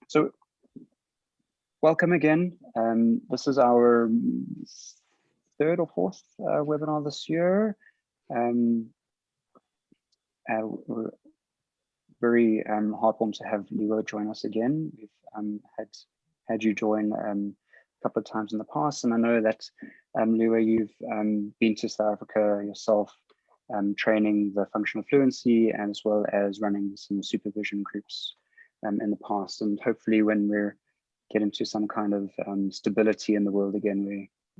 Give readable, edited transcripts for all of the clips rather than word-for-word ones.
So welcome again. This is our third or fourth webinar this year. We're very heartwarmed to have Lieuwe join us again. We've had you join a couple of times in the past, and I know that Lieuwe, you've been to South Africa yourself, training the functional fluency, and as well as running some supervision groups in the past. And hopefully when we're get into some kind of stability in the world again,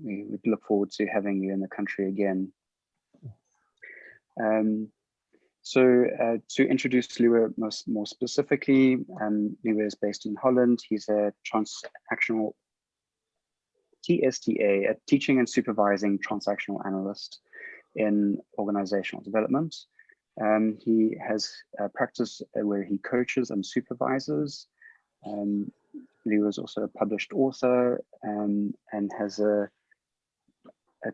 we would look forward to having you in the country again. So to introduce Lieuwe more specifically, Lieuwe is based in Holland. He's a transactional TSTA, a teaching and supervising transactional analyst in organizational development. He has a practice where he coaches and supervises. Lieuwe is also a published author and has a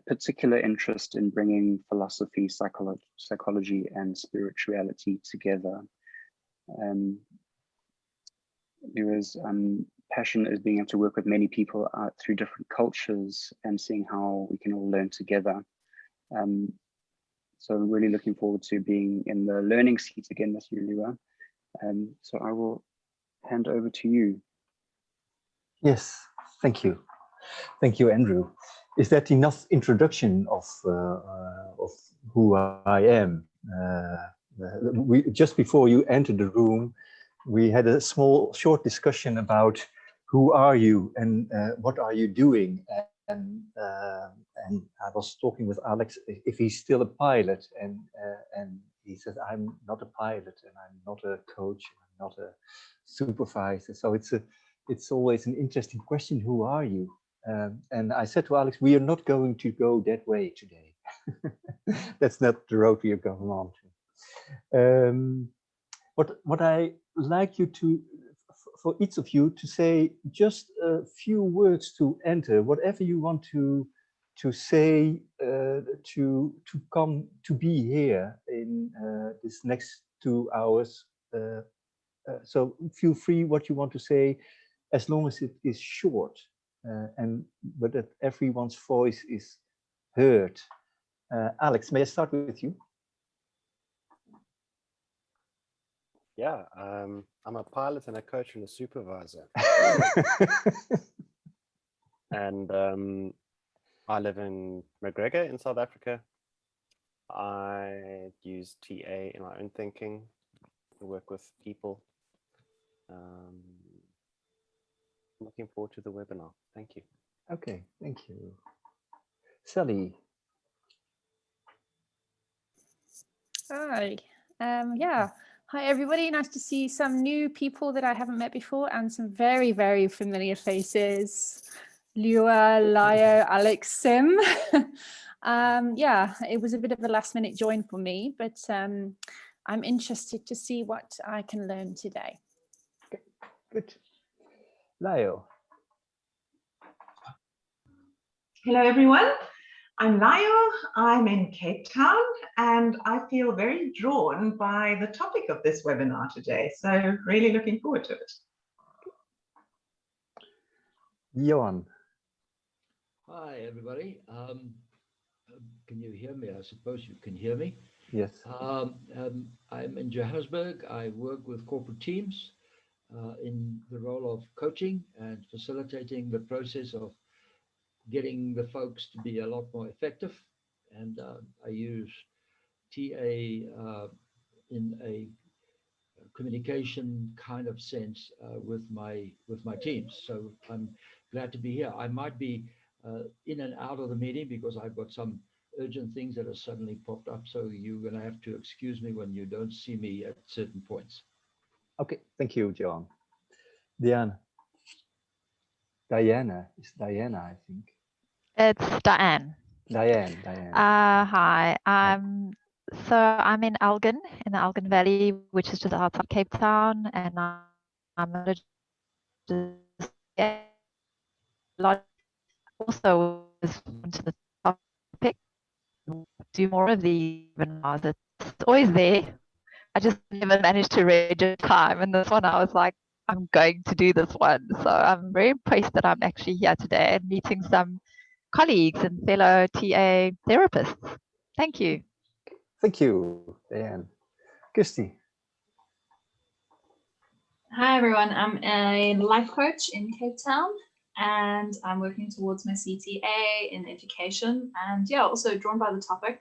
particular interest in bringing philosophy, psychology, and spirituality together. Lieuwe's passion is being able to work with many people through different cultures and seeing how we can all learn together. So I'm really looking forward to being in the learning seat again with you, Lieuwe. So I will hand over to you. Yes, thank you. Thank you, Andrew. Is that enough introduction of who I am? Just before you entered the room, we had a short discussion about who are you and what are you doing? And I was talking with Alex if he's still a pilot, and he said, I'm not a pilot, and I'm not a coach, and I'm not a supervisor. So it's always an interesting question, who are you? And I said to Alex, we are not going to go that way today. That's not the road we are going on to. What I like you to, for each of you, to say just a few words to enter, whatever you want to say, to come to be here in this next 2 hours. So feel free what you want to say, as long as it is short, but that everyone's voice is heard. Alex, may I start with you? Yeah, I'm a pilot and a coach and a supervisor. And I live in McGregor in South Africa. I use TA in my own thinking, I work with people. I'm looking forward to the webinar. Thank you. Okay, thank you. Sally. Hi. Yeah. Hi, everybody. Nice to see some new people that I haven't met before and some very, very familiar faces. Lieuwe, Lio, Alex, Sim. Yeah, it was a bit of a last minute join for me, but I'm interested to see what I can learn today. Okay, good. Lio. Hello, everyone. I'm Lieuwe. I'm in Cape Town, and I feel very drawn by the topic of this webinar today. So really looking forward to it. Johan. Hi, everybody. Can you hear me? I suppose you can hear me. Yes. I'm in Johannesburg. I work with corporate teams in the role of coaching and facilitating the process of getting the folks to be a lot more effective. And I use TA in a communication kind of sense with my teams. So I'm glad to be here. I might be in and out of the meeting because I've got some urgent things that have suddenly popped up. So you're going to have to excuse me when you don't see me at certain points. Okay, thank you, John. Diana. Diana, it's Diana, I think. It's Diane. Diane. Hi. So I'm in Elgin, in the Elgin Valley, which is just outside Cape Town, and I'm also into the topic. Do more of the webinars. It's always there. I just never managed to register time, and this one I was like, I'm going to do this one. So I'm very impressed that I'm actually here today and meeting some colleagues and fellow TA therapists. Thank you. Thank you, Diane. Kirsty. Hi everyone, I'm a life coach in Cape Town and I'm working towards my CTA in education, and yeah, also drawn by the topic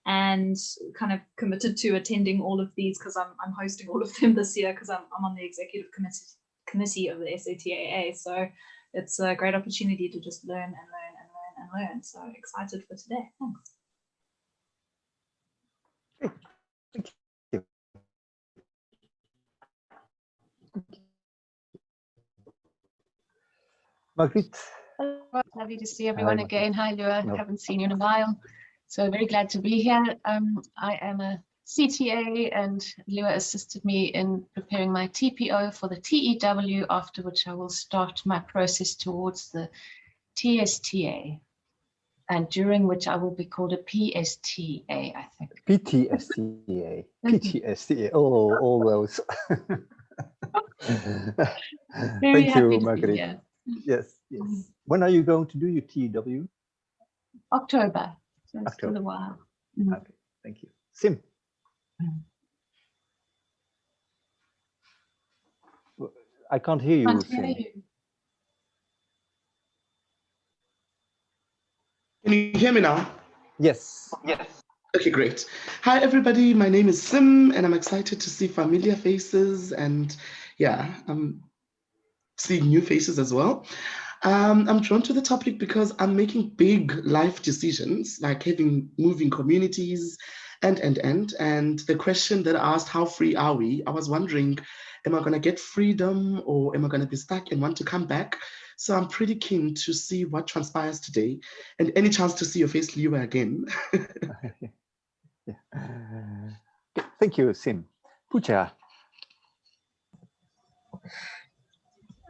and kind of committed to attending all of these because I'm hosting all of them this year because I'm on the executive committee of the SATAA, so it's a great opportunity to just learn and learn and learn and learn. So excited for today. Thanks. Thank you. Margriet. Lovely to see everyone Hi, again. Hi, Lieuwe. No. Haven't seen you in a while. So very glad to be here. I am a CTA and Lieuwe assisted me in preparing my TPO for the TEW, after which I will start my process towards the TSTA, and during which I will be called a PSTA, I think. PTSTA. PTSTA. Oh, all those. Very Thank happy you, to be Margriet. here. Yes, yes. When are you going to do your TW? October. So it's October. still a while. Okay, thank you. Sim. I can't hear you, Can't hear Sim. you. Can you hear me now? Yes. Yes. Okay, great. Hi, everybody. My name is Sim, and I'm excited to see familiar faces, and yeah, I'm seeing new faces as well. I'm drawn to the topic because I'm making big life decisions, like moving communities, and the question that asked, how free are we? I was wondering, am I going to get freedom, or am I going to be stuck and want to come back? So I'm pretty keen to see what transpires today, and any chance to see your face, Lieuwe, again. Yeah. Thank you, Sim. Pooja.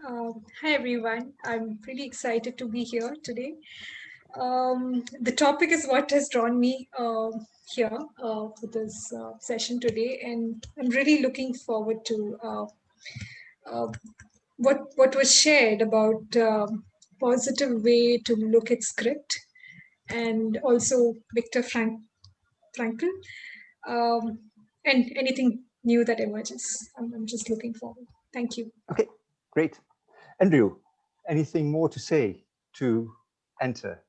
Hi everyone, I'm pretty excited to be here today. The topic is what has drawn me here for this session today, and I'm really looking forward to what was shared about positive way to look at script, and also Viktor Frankl, and anything new that emerges. I'm just looking forward. Thank you. Okay, great. Andrew, anything more to say to enter?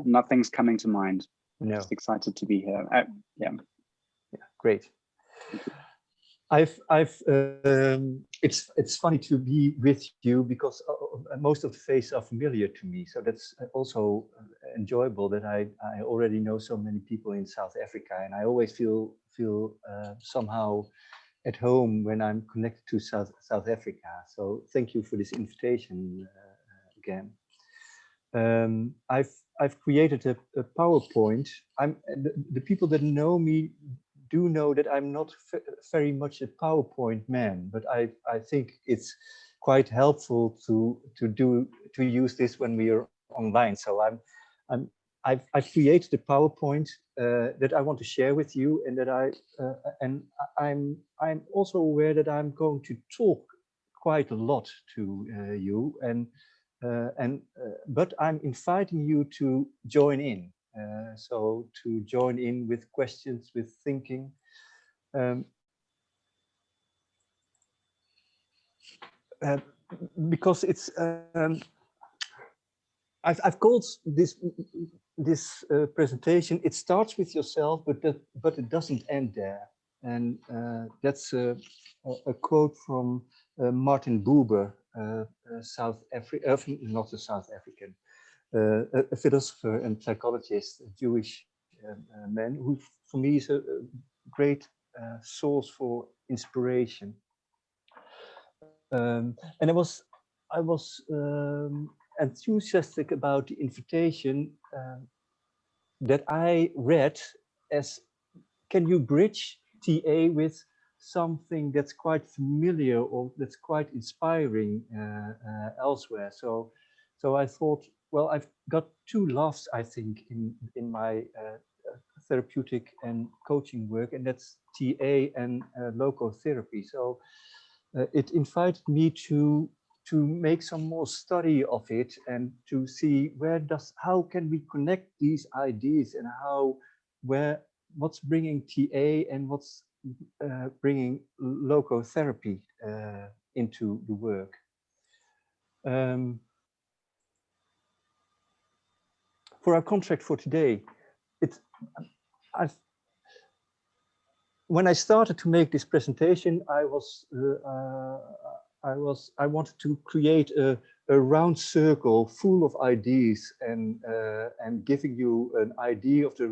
Nothing's coming to mind. No. Just excited to be here. Yeah. Yeah, great. It's funny to be with you because most of the faces are familiar to me. So that's also enjoyable that I already know so many people in South Africa, and I always feel somehow at home when I'm connected to South Africa. So thank you for this invitation again. I've created a PowerPoint. The people that know me do know that I'm not very much a PowerPoint man, but I think it's quite helpful to use this when we are online. So I've created a PowerPoint that I want to share with you, and that I'm also aware that I'm going to talk quite a lot to you, but I'm inviting you to join in. So to join in with questions, with thinking. Because it's I've called this presentation, it starts with yourself, but it doesn't end there. And that's a quote from Martin Buber, South Africa, not a South African, a philosopher and psychologist, a Jewish man, who for me is a great source for inspiration. And I was enthusiastic about the invitation that I read as, can you bridge TA with something that's quite familiar or that's quite inspiring elsewhere? So I thought, well, I've got two loves, I think, in my therapeutic and coaching work, and that's TA and logotherapy. So it invited me to make some more study of it and to see how can we connect these ideas and what's bringing TA and what's bringing logotherapy into the work. For our contract for today, when I started to make this presentation, I wanted to create a round circle full of ideas and giving you an idea of the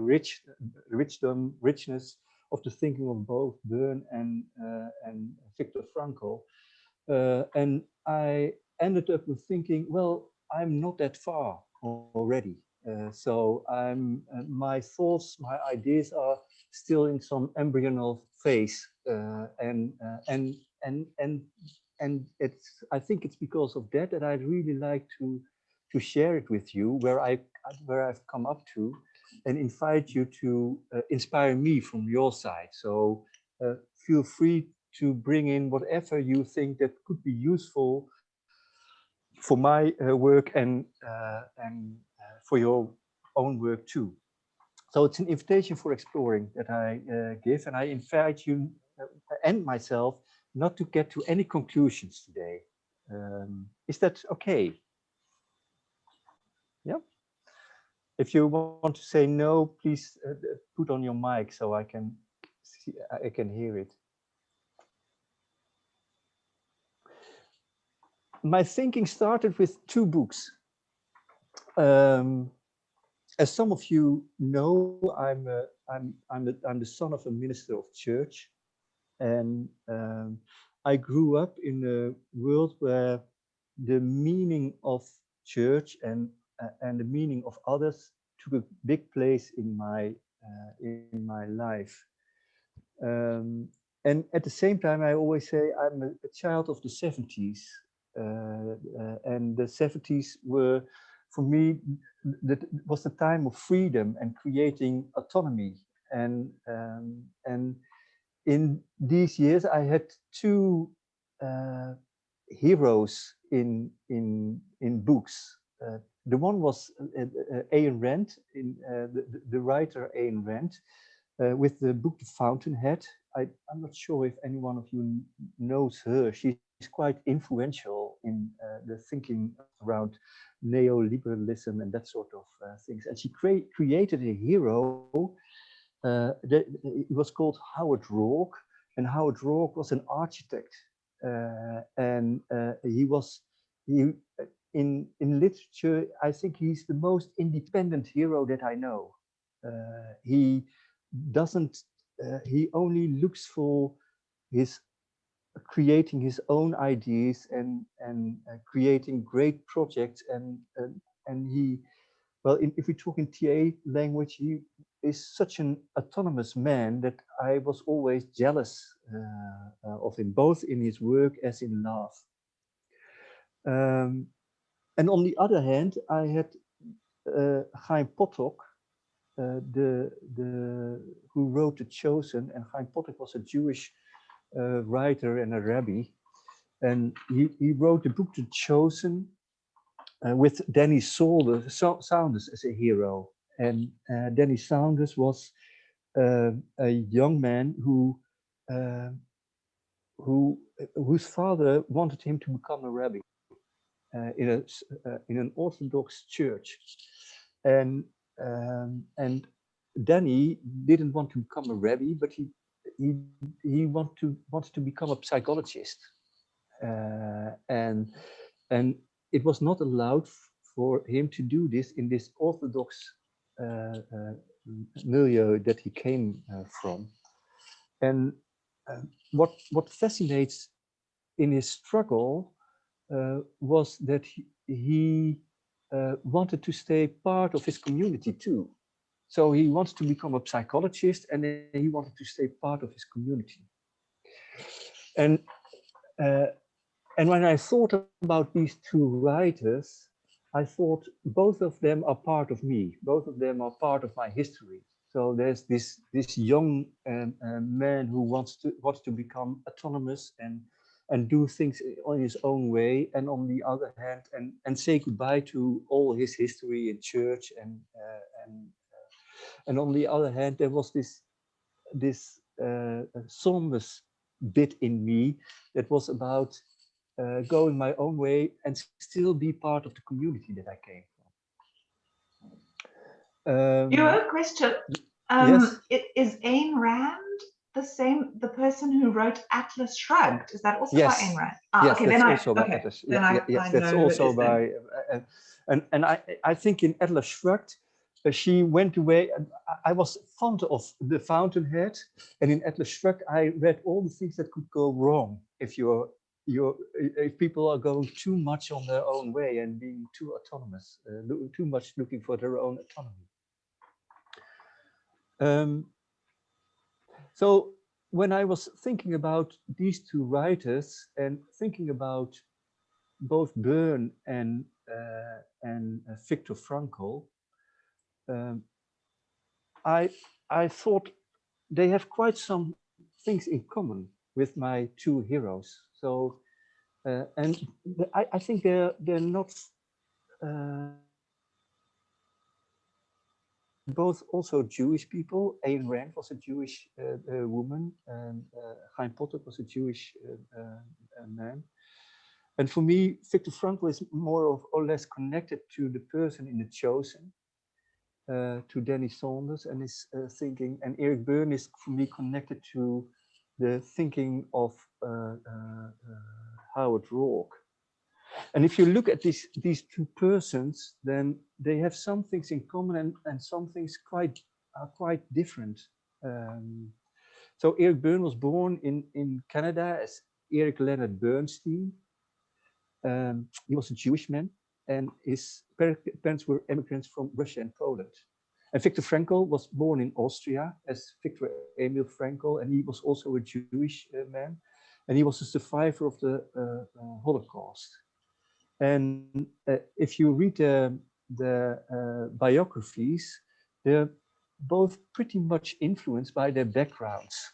richness of the thinking of both Bern and Viktor Frankl. And I ended up with thinking, well, I'm not that far already. So my thoughts, my ideas are still in some embryonal phase, and I think it's because of that I'd really like to share it with you where I've come up to, and invite you to inspire me from your side. So feel free to bring in whatever you think that could be useful for my work and for your own work too. So it's an invitation for exploring that I give, and I invite you and myself not to get to any conclusions today. Is that okay? Yeah. If you want to say no, please put on your mic so I can see, I can hear it. My thinking started with two books. As some of you know, I'm the son of a minister of church, and I grew up in a world where the meaning of church and the meaning of others took a big place in my life. And at the same time, I always say I'm a child of the 70s, and the 70s were, for me, that was the time of freedom and creating autonomy. And in these years, I had two heroes in books. The one was Ayn Rand, the writer Ayn Rand, with the book The Fountainhead. I'm not sure if any one of you knows her. She's quite influential in the thinking around neoliberalism and that sort of things. And she created a hero that it was called Howard Roark, and Howard Roark was an architect, and in literature, I think he's the most independent hero that I know. He only looks for creating his own ideas and creating great projects, and he, well, if we talk in TA language, he is such an autonomous man that I was always jealous of him, both in his work as in love. And on the other hand, I had Chaim Potok, who wrote The Chosen, and Chaim Potok was a Jewish writer and a rabbi, and he wrote the book The Chosen with Danny Saunders as a hero. And Danny Saunders was a young man whose father wanted him to become a rabbi in an Orthodox church, and Danny didn't want to become a rabbi, but he wanted to become a psychologist, and it was not allowed for him to do this in this Orthodox milieu that he came from. And what fascinates in his struggle was that he wanted to stay part of his community too. So he wanted to become a psychologist, and then he wanted to stay part of his community. And when I thought about these two writers, I thought both of them are part of me. Both of them are part of my history. So there's this young man who wants to become autonomous and do things on his own way, and on the other hand, and say goodbye to all his history in church, and on the other hand, there was this somnus bit in me that was about going my own way and still be part of the community that I came from. You have a question. Yes. Is Ayn Rand the person who wrote Atlas Shrugged? Is that also by Ayn Rand? Yes, okay, that's then also by Atlas. Yes, that's know also by, and I think in Atlas Shrugged, she went away. I was fond of The Fountainhead, and in Atlas Shrugged, I read all the things that could go wrong if people are going too much on their own way and being too autonomous, too much looking for their own autonomy. So when I was thinking about these two writers and thinking about both Byrne and Viktor Frankl, I thought they have quite some things in common with my two heroes. So and I think they're not. Both also Jewish people. Ayn Rand was a Jewish woman, and Chaim Potter was a Jewish man. And for me, Viktor Frankl is more or less connected to the person in The Chosen, to Danny Saunders and his thinking. And Eric Byrne is for me connected to the thinking of Howard Roark. And if you look at these two persons, then they have some things in common and some things are quite different. So Eric Byrne was born in Canada as Eric Leonard Bernstein. He was a Jewish man, and his parents were immigrants from Russia and Poland. And Viktor Frankl was born in Austria as Viktor Emil Frankl, and he was also a Jewish man, and he was a survivor of the Holocaust. And if you read the biographies, they're both pretty much influenced by their backgrounds.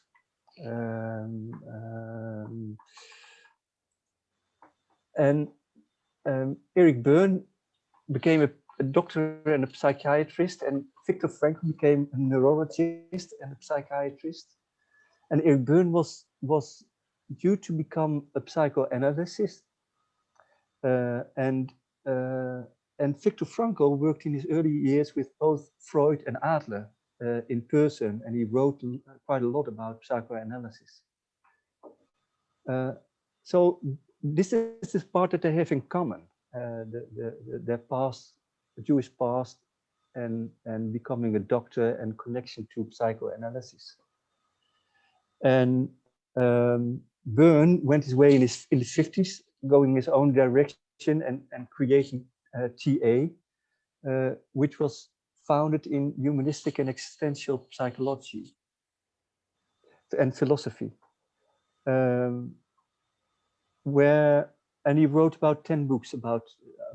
And Eric Byrne became a doctor and a psychiatrist, and Viktor Frankl became a neurologist and a psychiatrist. And Eric Byrne was due to become a psychoanalyst. And Viktor Frankl worked in his early years with both Freud and Adler in person, and he wrote quite a lot about psychoanalysis. So this is the part that they have in common, their past, the Jewish past, and becoming a doctor and connection to psychoanalysis. And Byrne went his way in his 50s, going his own direction and creating TA, which was founded in humanistic and existential psychology and philosophy, and he wrote about 10 books about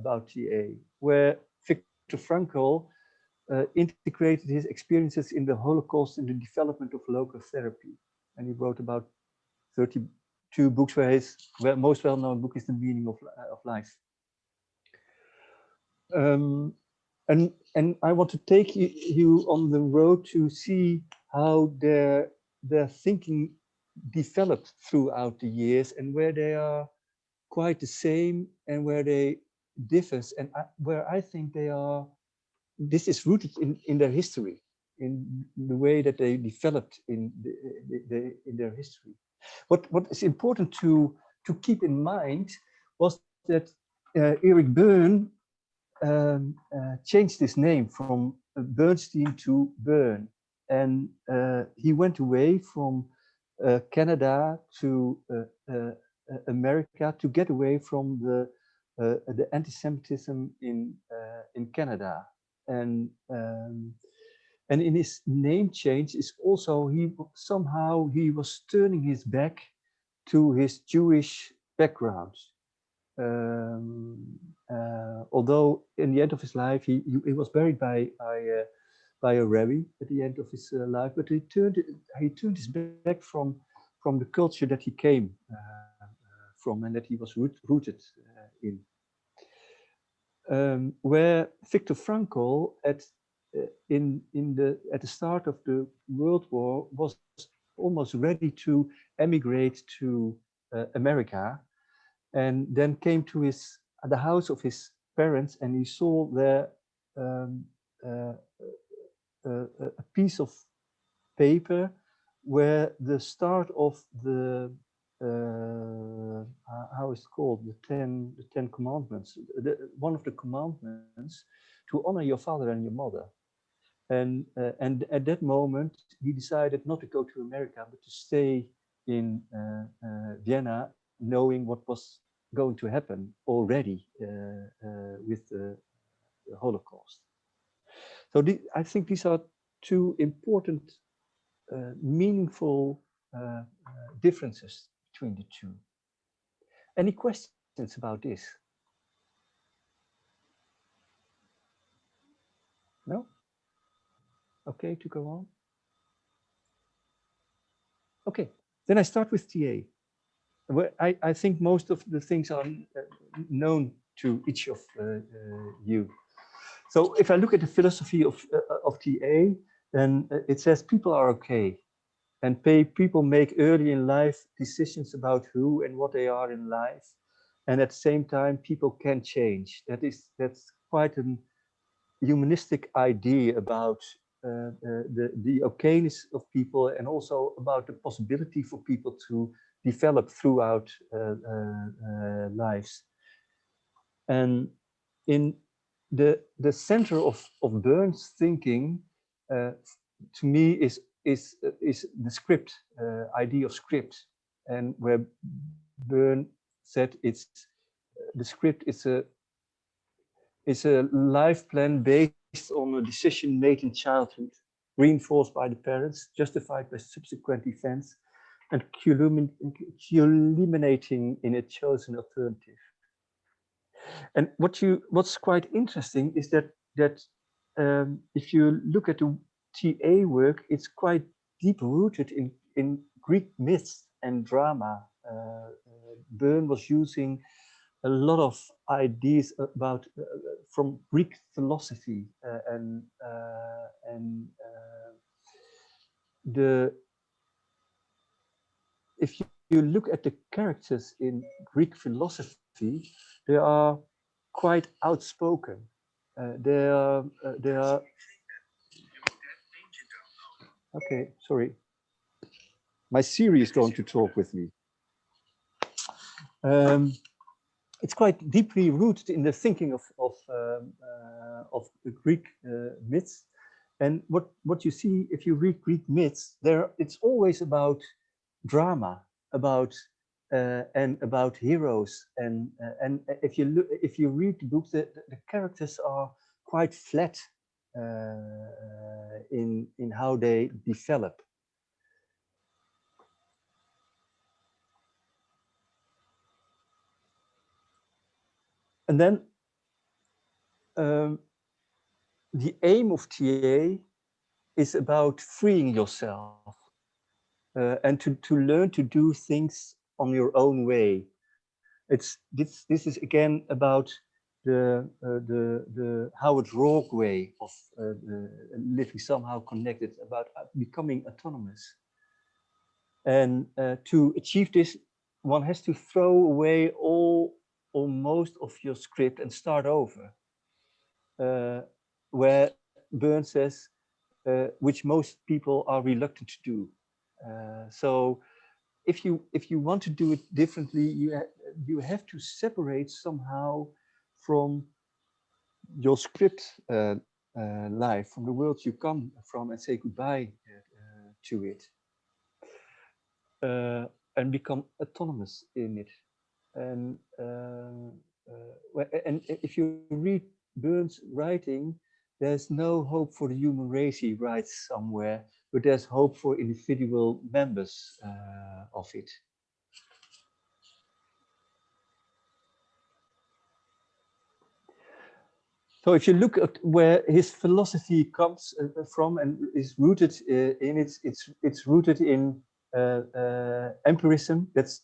TA, where Viktor Frankl integrated his experiences in the Holocaust in the development of local therapy, and he wrote about 32 books, where his most well-known book is The Meaning of Life. And I want to take you on the road to see how their thinking developed throughout the years, and where they are quite the same and where they differ, and where I think this is rooted in their history, in the way that they developed in their history. What is important to keep in mind was that Eric Byrne changed his name from Bernstein to Byrne, and he went away from Canada to America to get away from the anti-Semitism in Canada, and in his name change is also he was turning his back to his Jewish background. Although in the end of his life he was buried by by a rabbi at the end of his life, but he turned his back from the culture that he came from and that he was rooted in. Where Viktor Frankl at the start of the World War was almost ready to emigrate to America, and then came to the house of his parents, and he saw there a piece of paper where the start of the how is it called, the Ten Commandments, one of the commandments to honor your father and your mother. And at that moment he decided not to go to America but to stay in Vienna, knowing what was going to happen already with the Holocaust. So I think these are two important meaningful differences between the two. Any questions about this? No? Okay, to go on? Okay, then I start with TA. Where I think most of the things are known to each of you. So if I look at the philosophy of TA, then it says people are okay. And people make early in life decisions about who and what they are in life. And at the same time, people can change. That's quite a humanistic idea about the okayness of people, and also about the possibility for people to develop throughout lives. And in the center of Burns' thinking, to me, is the script, idea of script, and where Burns said the script is a life plan based on a decision made in childhood, reinforced by the parents, justified by subsequent events, and culminating in a chosen alternative. And what's quite interesting is that if you look at the TA work, it's quite deep rooted in Greek myths and drama. Burns was using a lot of ideas about from Greek philosophy and if you look at the characters in Greek philosophy, they are quite outspoken. They are okay. Sorry, my Siri is going to talk with me. It's quite deeply rooted in the thinking of the Greek myths, and what you see if you read Greek myths, it's always about drama, about heroes, and if you read the books, the characters are quite flat in how they develop. And then the aim of TA is about freeing yourself and to learn to do things on your own way. This is again about the Howard Roark way of living somehow connected, about becoming autonomous. And to achieve this, one has to throw away all or most of your script and start over. Where Burns says, which most people are reluctant to do. So if you want to do it differently, you have to separate somehow from your script life, from the world you come from, and say goodbye to it, and become autonomous in it. And if you read Burns' writing, there's no hope for the human race, he writes somewhere, but there's hope for individual members of it. So if you look at where his philosophy comes from and is rooted in, it's rooted in empirism. That's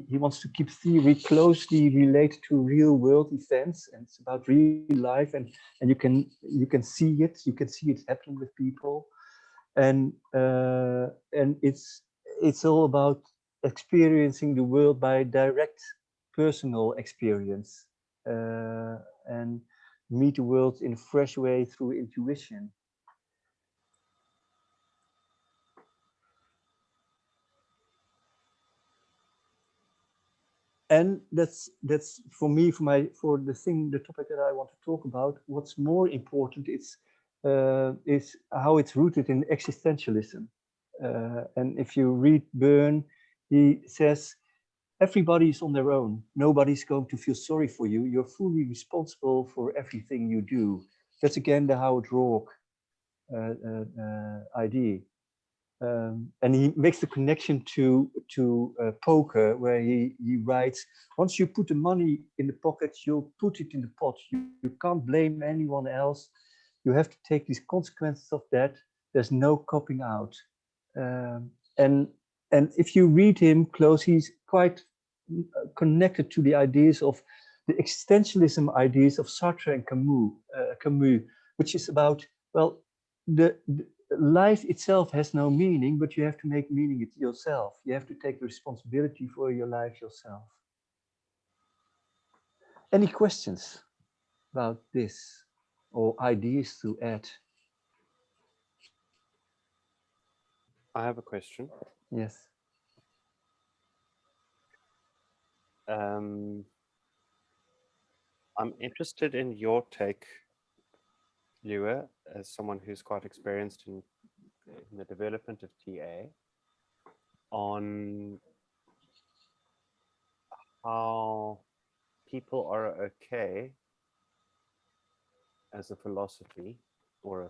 he wants to keep theory closely related to real world events, and it's about real life, and you can see it. You can see it happening with people, and it's all about experiencing the world by direct personal experience. And meet the world in a fresh way through intuition. And that's for me, for the topic that I want to talk about. What's more important is how it's rooted in existentialism. And if you read Byrne, he says, everybody is on their own. Nobody's going to feel sorry for you. You're fully responsible for everything you do. That's again the Howard Roark idea. And he makes the connection to poker, where he writes, once you put the money in the pocket, you'll put it in the pot. You can't blame anyone else. You have to take these consequences of that. There's no copping out. And if you read him close, he's quite connected to the ideas of the existentialism ideas of Sartre and Camus, which is about, well, the life itself has no meaning, but you have to make meaning it yourself. You have to take responsibility for your life yourself. Any questions about this or ideas to add? I have a question. Yes. I'm interested in your take, Lieuwe, as someone who's quite experienced in the development of TA, on how people are okay as a philosophy or a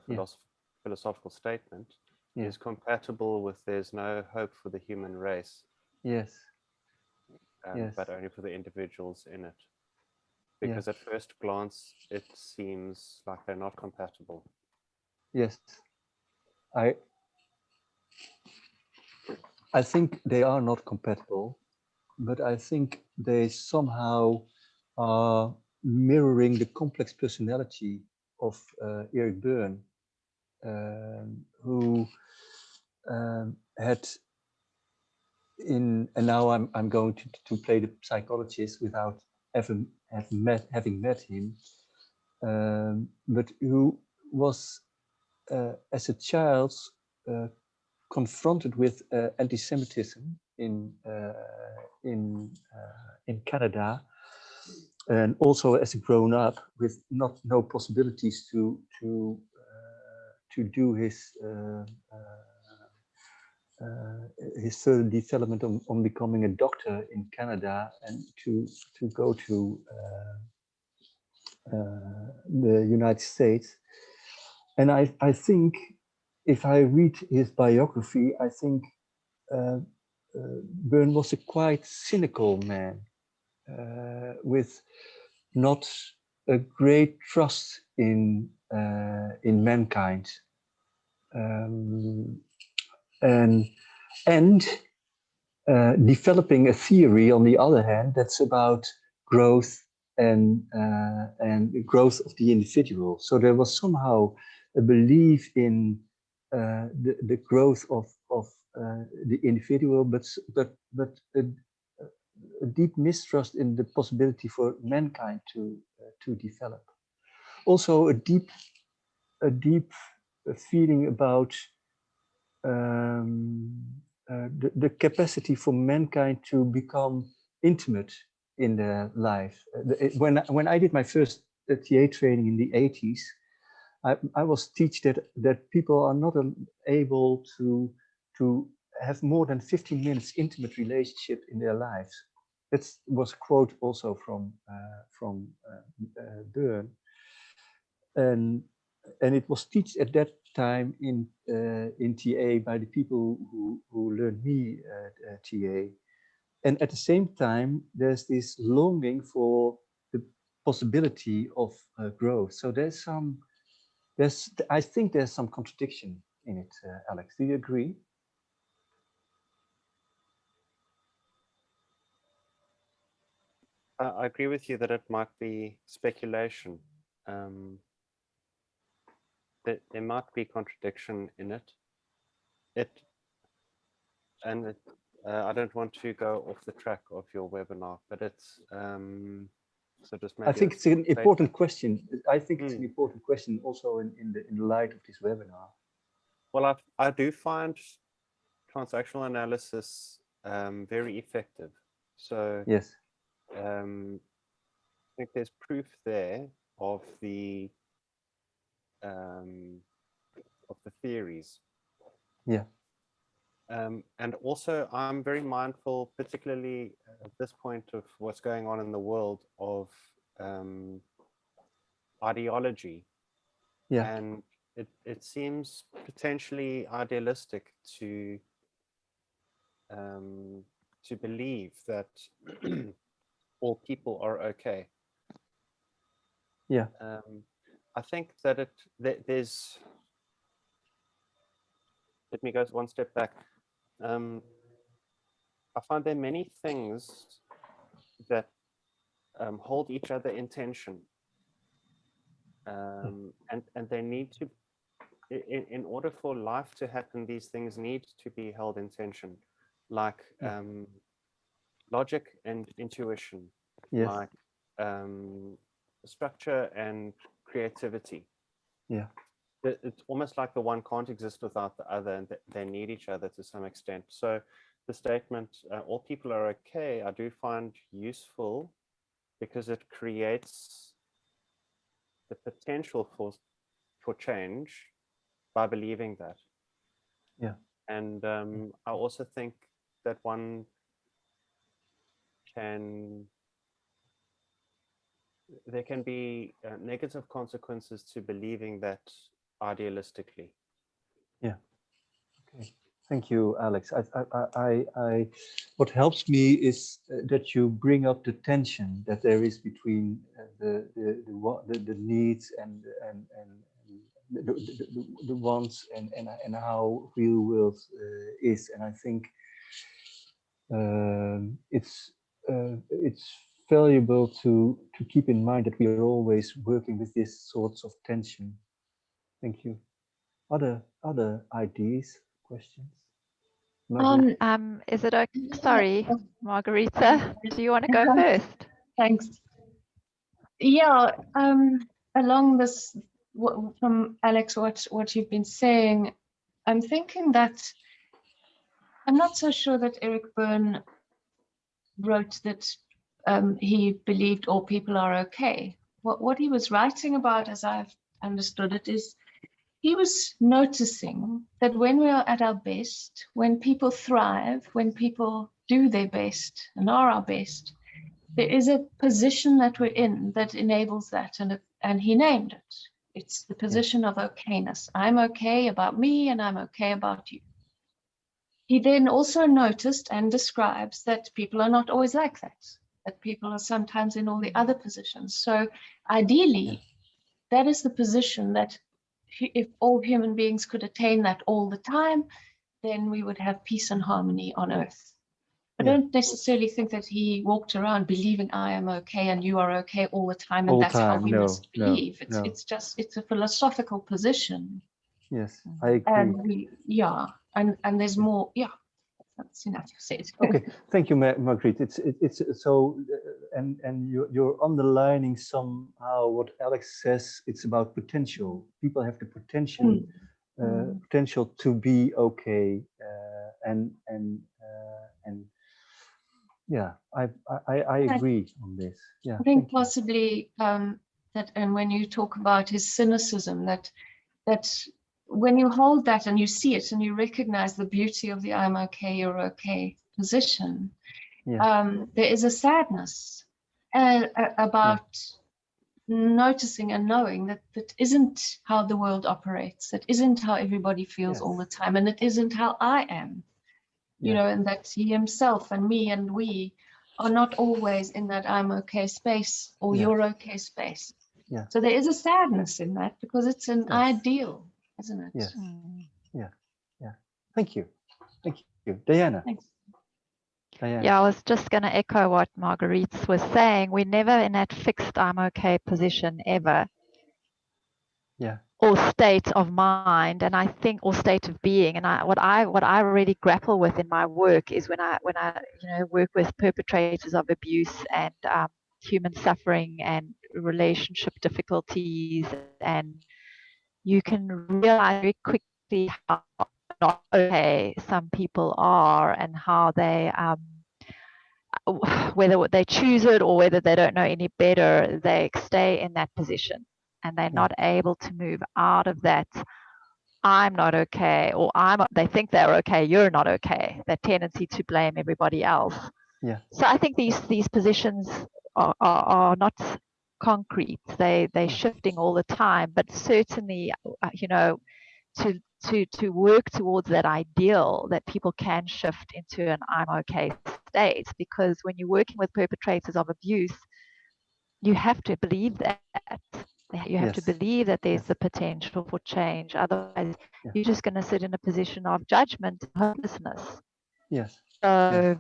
philosophical statement is compatible with there's no hope for the human race. Yes. But only for the individuals in it. Because at first glance, it seems like they're not compatible. Yes. I think they are not compatible, but I think they somehow are mirroring the complex personality of Eric Byrne, who had and now I'm going to play the psychologist without having met him, but who was as a child confronted with anti-Semitism in Canada, and also as a grown up with no possibilities to do his further development on becoming a doctor in Canada, and to go to the United States. And I think if I read his biography, I think Byrne was a quite cynical man with not a great trust in mankind, and developing a theory on the other hand that's about growth and growth of the individual. So there was somehow a belief in the growth of the individual, but a deep mistrust in the possibility for mankind to develop. Also a deep feeling about the capacity for mankind to become intimate in their life. When I did my first TA training in the 80s, I was taught that people are not able to have more than 15 minutes intimate relationship in their lives. That was a quote also from Byrne, and it was taught at that time in TA by the people who learned me TA. And at the same time, there's this longing for possibility of growth. So I think there's some contradiction in it, Alex. Do you agree? I agree with you that it might be speculation. That there might be contradiction in it. I don't want to go off the track of your webinar, but it's so just maybe I think it's an important question. I think it's an important question also in the light of this webinar. Well, I do find transactional analysis very effective. So yes, I think there's proof there of the theories. Yeah. And also, I'm very mindful, particularly at this point of what's going on in the world, of ideology. Yeah. And it seems potentially idealistic to believe that all people are okay. Yeah. I think that there's. Let me go one step back. I find there are many things that hold each other in tension, and they need to. In order for life to happen, these things need to be held in tension, like logic and intuition, yes, like structure and creativity. Yeah. It's almost like the one can't exist without the other, and they need each other to some extent. So the statement, all people are okay, I do find useful because it creates the potential for change by believing that. Yeah. And I also think that one there can be negative consequences to believing that idealistically. Yeah. Okay. Thank you, Alex. What helps me is that you bring up the tension that there is between the needs and the wants and how real world is, and I think it's valuable to keep in mind that we are always working with these sorts of tension. Thank you. Other ideas, questions? Is it okay? Sorry, Margarita, do you want to go first? Thanks. Yeah, along this, from Alex, what you've been saying, I'm thinking that I'm not so sure that Eric Byrne wrote that he believed all people are okay. What he was writing about, as I've understood it, is he was noticing that when we are at our best, when people thrive, when people do their best and are our best, there is a position that we're in that enables that, and he named it. It's the position of okayness. I'm okay about me, and I'm okay about you. He then also noticed and describes that people are not always like that people are sometimes in all the other positions. So ideally, that is the position that if all human beings could attain that all the time, then we would have peace and harmony on earth. I don't necessarily think that he walked around believing I am okay and you are okay all the time, and that's how we must believe. It's just, it's a philosophical position. Yes, I agree. And there's more. That's enough said. Okay, thank you, Margriet. It's so, and you're underlining somehow what Alex says. It's about potential. People have the potential, potential to be okay, and yeah, I agree on this. Yeah, I think possibly that, and when you talk about his cynicism, that when you hold that and you see it and you recognize the beauty of the I'm okay, you're okay position, there is a sadness about noticing and knowing that that isn't how the world operates, that isn't how everybody feels all the time, and it isn't how I am, you know, and that he himself and me and we are not always in that I'm okay space or Yeah. you're okay space. Yeah. So there is a sadness in that because it's an Yes. ideal, isn't it? Yes. Yeah. Yeah. Thank you. Thank you. Diana. Thanks. Diana. Yeah, I was just going to echo what Marguerite was saying. We're never in that fixed I'm okay position ever, Yeah. or state of mind, and I think, or state of being. And what I really grapple with in my work is when I work with perpetrators of abuse and human suffering and relationship difficulties, and you can realize very quickly how not okay some people are and how they whether they choose it or whether they don't know any better, they stay in that position and they're not able to move out of that. I'm not okay, or they think they're okay, you're not okay, that tendency to blame everybody else. Yeah. So I think these positions are not concrete. They're shifting all the time, but certainly to work towards that ideal that people can shift into an I'm okay state, because when you're working with perpetrators of abuse, you have to believe that. You have to believe that there's the potential for change. Otherwise, you're just going to sit in a position of judgment and hopelessness. Yes. So,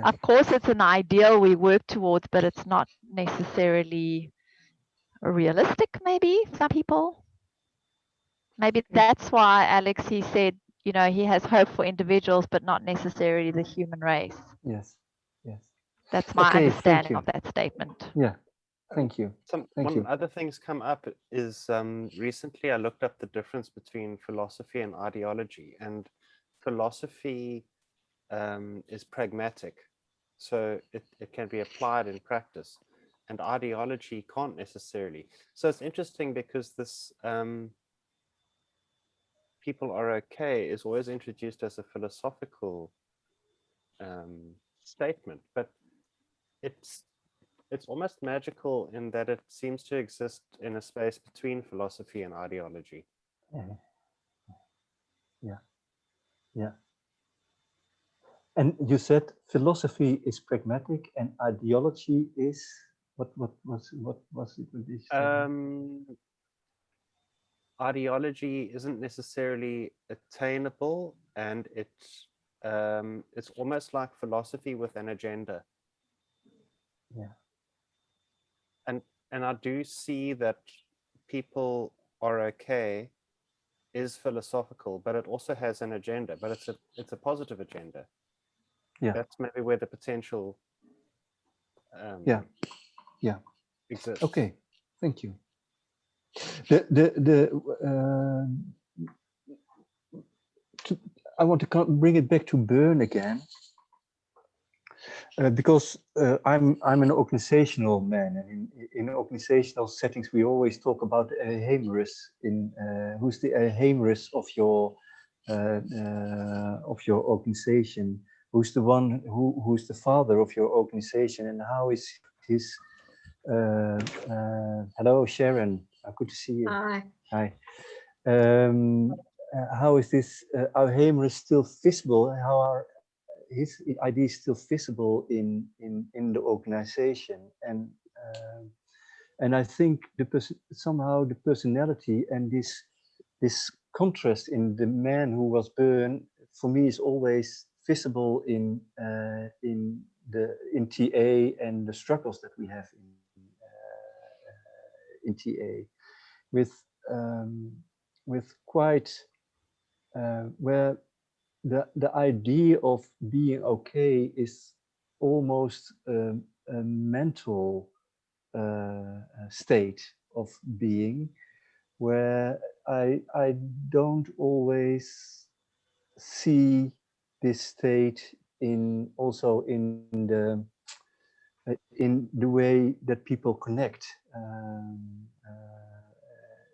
of course, it's an ideal we work towards, but it's not necessarily realistic, maybe, for some people. Maybe that's why Alex, he said, he has hope for individuals, but not necessarily the human race. Yes. Yes. That's my Okay, understanding of that statement. Yeah. Thank you. One other thing's come up is recently I looked up the difference between philosophy and ideology, and philosophy is pragmatic, so it can be applied in practice, and ideology can't necessarily. So it's interesting because this people are okay is always introduced as a philosophical statement, but it's almost magical in that it seems to exist in a space between philosophy and ideology. Yeah. Yeah. And you said philosophy is pragmatic and ideology is what was it with this? Ideology isn't necessarily attainable, and it's almost like philosophy with an agenda. Yeah. And I do see that people are okay is philosophical, but it also has an agenda, but it's a positive agenda. Yeah. That's maybe where the potential Yeah. exists. Okay, thank you. I want to bring it back to Bern again, because I'm an organizational man, and in organizational settings we always talk about Hemerus. Who's the Hemerus of your organization? Who's the one who's the father of your organization, and how is his? Hello, Sharon. Good to see you. Hi. Hi. How is this? Our Hemerus still visible? How are his ideas still visible in the organization? And I think somehow the personality and this contrast in the man who was burned for me is always visible in TA and the struggles that we have in TA with quite where the idea of being okay is almost a mental state of being, where I don't always see this state in the way that people connect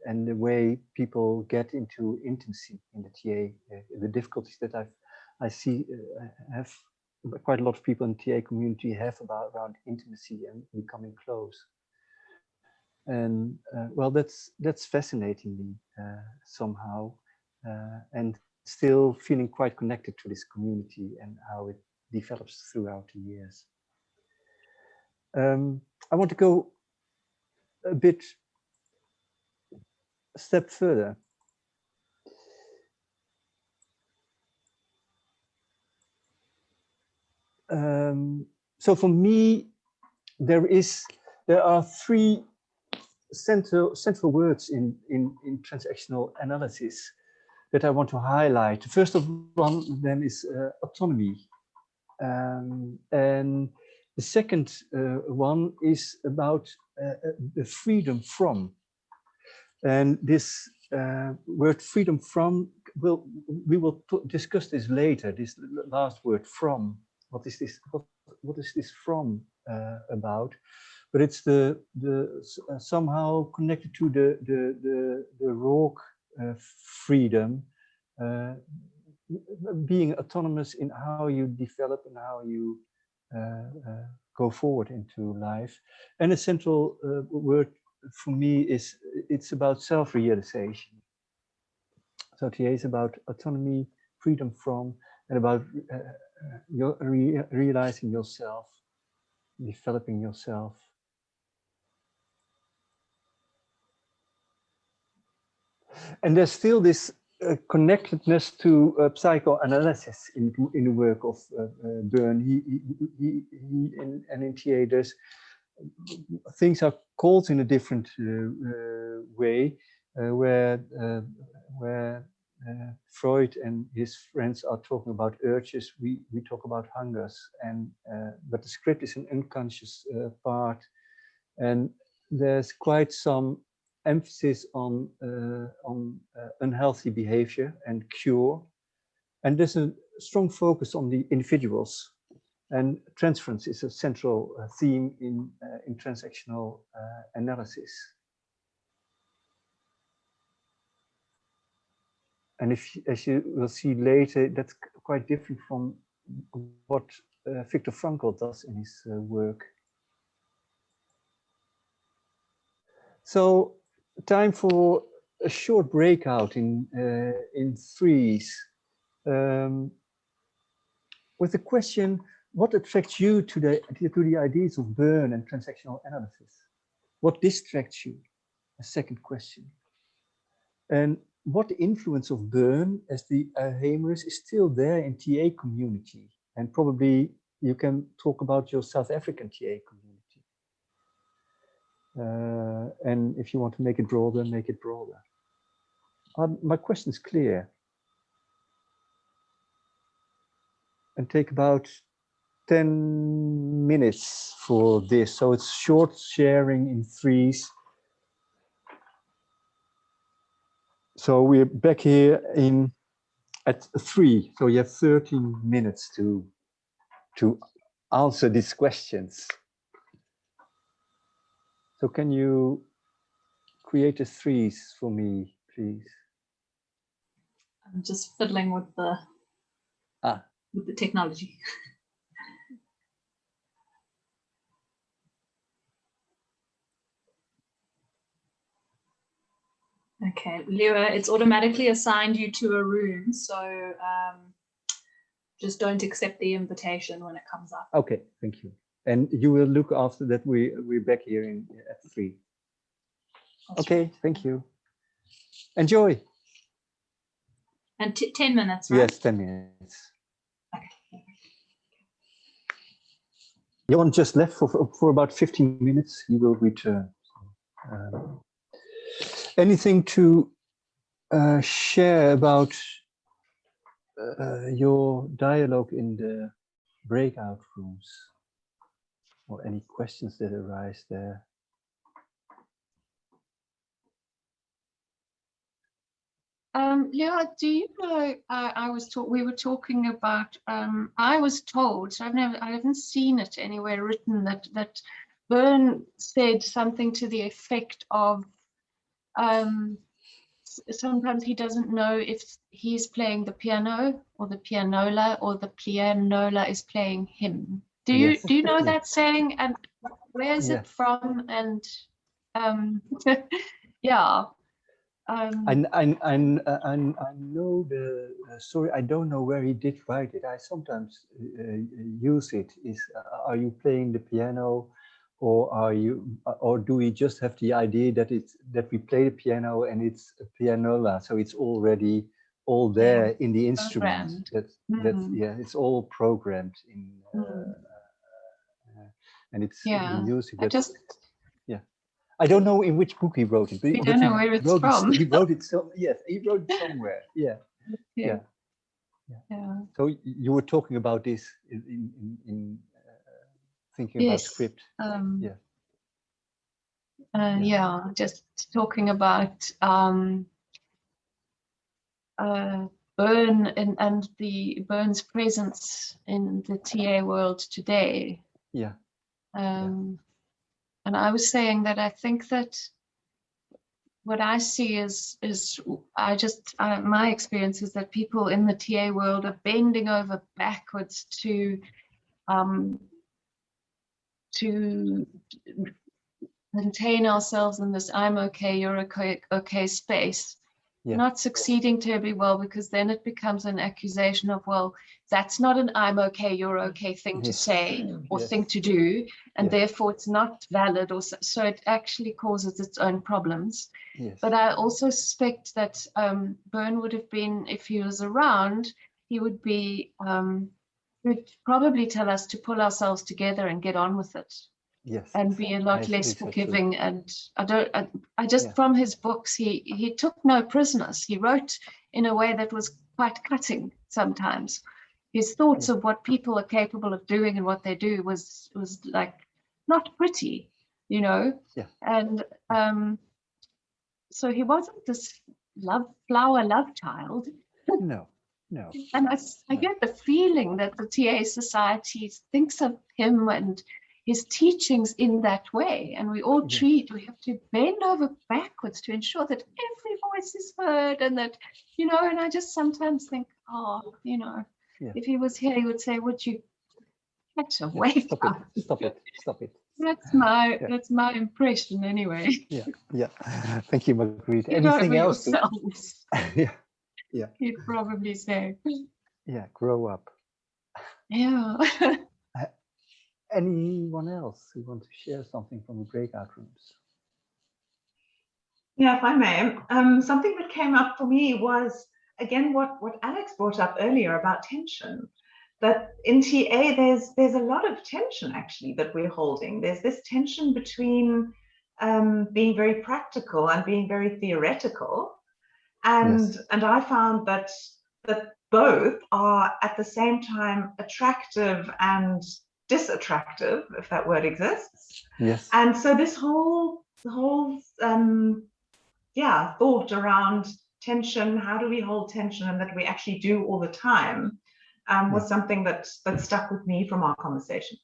and the way people get into intimacy in the TA, the difficulties that I see have quite a lot of people in the TA community have around intimacy and becoming close. And well, that's fascinating me somehow, and still feeling quite connected to this community and how it develops throughout the years. I want to go a step further. So for me, there are three central words in transactional analysis that I want to highlight. The first of them is autonomy, and the second one is about the freedom from. And this word freedom from, we will discuss this later. This last word from. What is this? What is this from about? But it's the somehow connected to the raw freedom, being autonomous in how you develop and how you go forward into life. And a central word for me is it's about self-realization. So TA is about autonomy, freedom from, and about realizing yourself, developing yourself. And there's still this connectedness to psychoanalysis in the work of Byrne. He and in TA, there's things are called in a different way, where Freud and his friends are talking about urges. We talk about hungers, and but the script is an unconscious part, and there's quite some emphasis on unhealthy behavior and cure, and there's a strong focus on the individuals. And transference is a central theme in transactional analysis. And as you will see later, that's quite different from what Viktor Frankl does in his work. So, time for a short breakout in threes, with the question: what attracts you to the ideas of Byrne and transactional analysis? What distracts you? A second question. And what influence of Byrne as the Alzheimer's is still there in TA community? And probably you can talk about your South African TA community. And if you want to make it broader, make it broader. My question is clear. And take about 10 minutes for this. So it's short sharing in threes. So we're back here at 3. So you have 13 minutes to answer these questions. So can you create a threes for me, please? I'm just fiddling with the technology. Okay, Lieuwe, it's automatically assigned you to a room, so just don't accept the invitation when it comes up. Okay, thank you. And you will look after that. We're back here at 3. Okay, thank you. Enjoy. And 10 minutes, right? Yes, 10 minutes. Okay. Johan just left for about 15 minutes. He will return. Anything to share about your dialogue in the breakout rooms, or any questions that arise there? Lieuwe, do you know? We were talking about. I was told, so I haven't seen it anywhere written that Byrne said something to the effect of. Sometimes he doesn't know if he's playing the piano or the pianola, or the pianola is playing him. Do you know that saying, and where is it from? And yeah. I know the story. I don't know where he did write it. I sometimes use it. Are you playing the piano, or do we just have the idea that we play the piano and it's a pianola, so it's already all there in the instrument. That's yeah, it's all programmed in, and it's the music. I don't know in which book he wrote it, We don't know where it's from. He wrote it he wrote it somewhere. Yeah. So you were talking about this in thinking about script. Just talking about Byrne and Byrne's presence in the TA world today. And I was saying that I think that what I see is my experience is that people in the TA world are bending over backwards to contain ourselves in this "I'm okay, you're okay" space. Not succeeding terribly well, because then it becomes an accusation of, well, that's not an "I'm okay, you're okay" thing to say or thing to do, and therefore it's not valid, or so it actually causes its own problems. But I also suspect that Byrne would have been, if he was around, he would probably tell us to pull ourselves together and get on with it. And be a lot less forgiving. And I just from his books, he took no prisoners. He wrote in a way that was quite cutting sometimes. His thoughts of what people are capable of doing and what they do was like not pretty, you know. And so he wasn't this flower love child. No. And I get the feeling that the TA Society thinks of him and his teachings in that way, and we have to bend over backwards to ensure that every voice is heard, and that, you know, and I just sometimes think, if he was here, he would say, would you catch a wake up? Stop it. That's my impression anyway. Thank you, Marguerite. Get Anything over else? Yourselves. Yeah. He'd probably say. Yeah, grow up. Yeah. Anyone else who wants to share something from the breakout rooms? Yeah, if I may. Something that came up for me was, again, what Alex brought up earlier about tension. That in TA, there's a lot of tension, actually, that we're holding. There's this tension between being very practical and being very theoretical. And I found that both are at the same time attractive and disattractive, if that word exists. And so this whole thought around tension, how do we hold tension, and that we actually do all the time, was something that stuck with me from our conversation.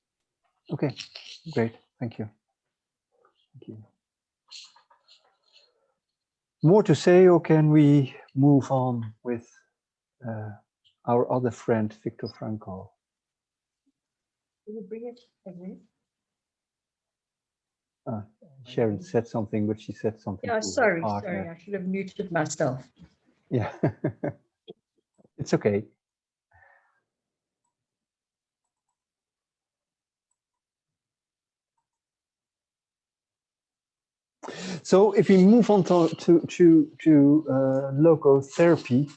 Okay, great, thank you. More to say, or can we move on with our other friend, Viktor Frankl? Will you bring it again? Sharon said something, but she said something. Yeah, sorry, I should have muted myself. Yeah, it's okay. So if we move on to logotherapy,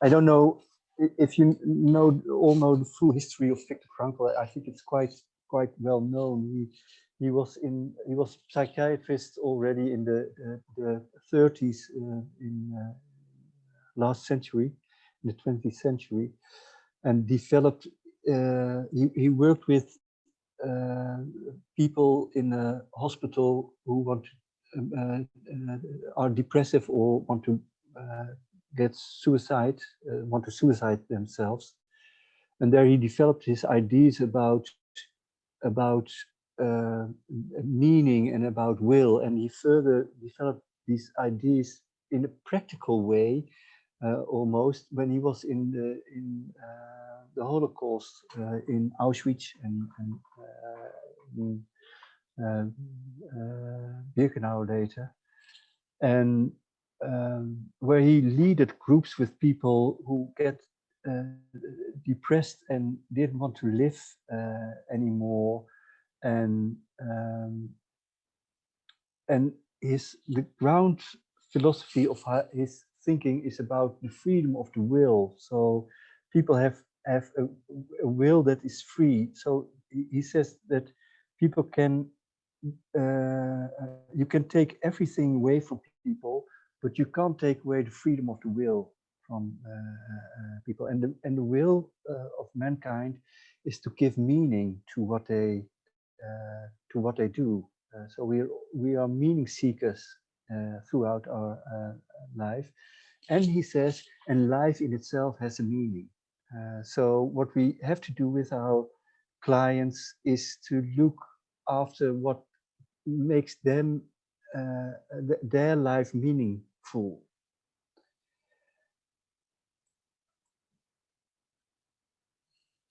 I don't know if you all know the full history of Viktor Frankl. I think it's quite well known. He was psychiatrist already in the 30s in last century, in the 20th century, and developed. He worked with people in a hospital who want are depressive or want to want to suicide themselves, and there he developed his ideas about meaning and about will, and he further developed these ideas in a practical way, almost, when he was in the Holocaust in Auschwitz and Birkenau later, and where he leaded groups with people who get depressed and didn't want to live anymore, and the ground philosophy of his thinking is about the freedom of the will. So people have a will that is free. So he says that people can you can take everything away from people, but you can't take away the freedom of the will from people. And the will of mankind is to give meaning to what they do. So we are meaning seekers throughout our life. And he says, and life in itself has a meaning. So what we have to do with our clients is to look after what makes them their life meaningful.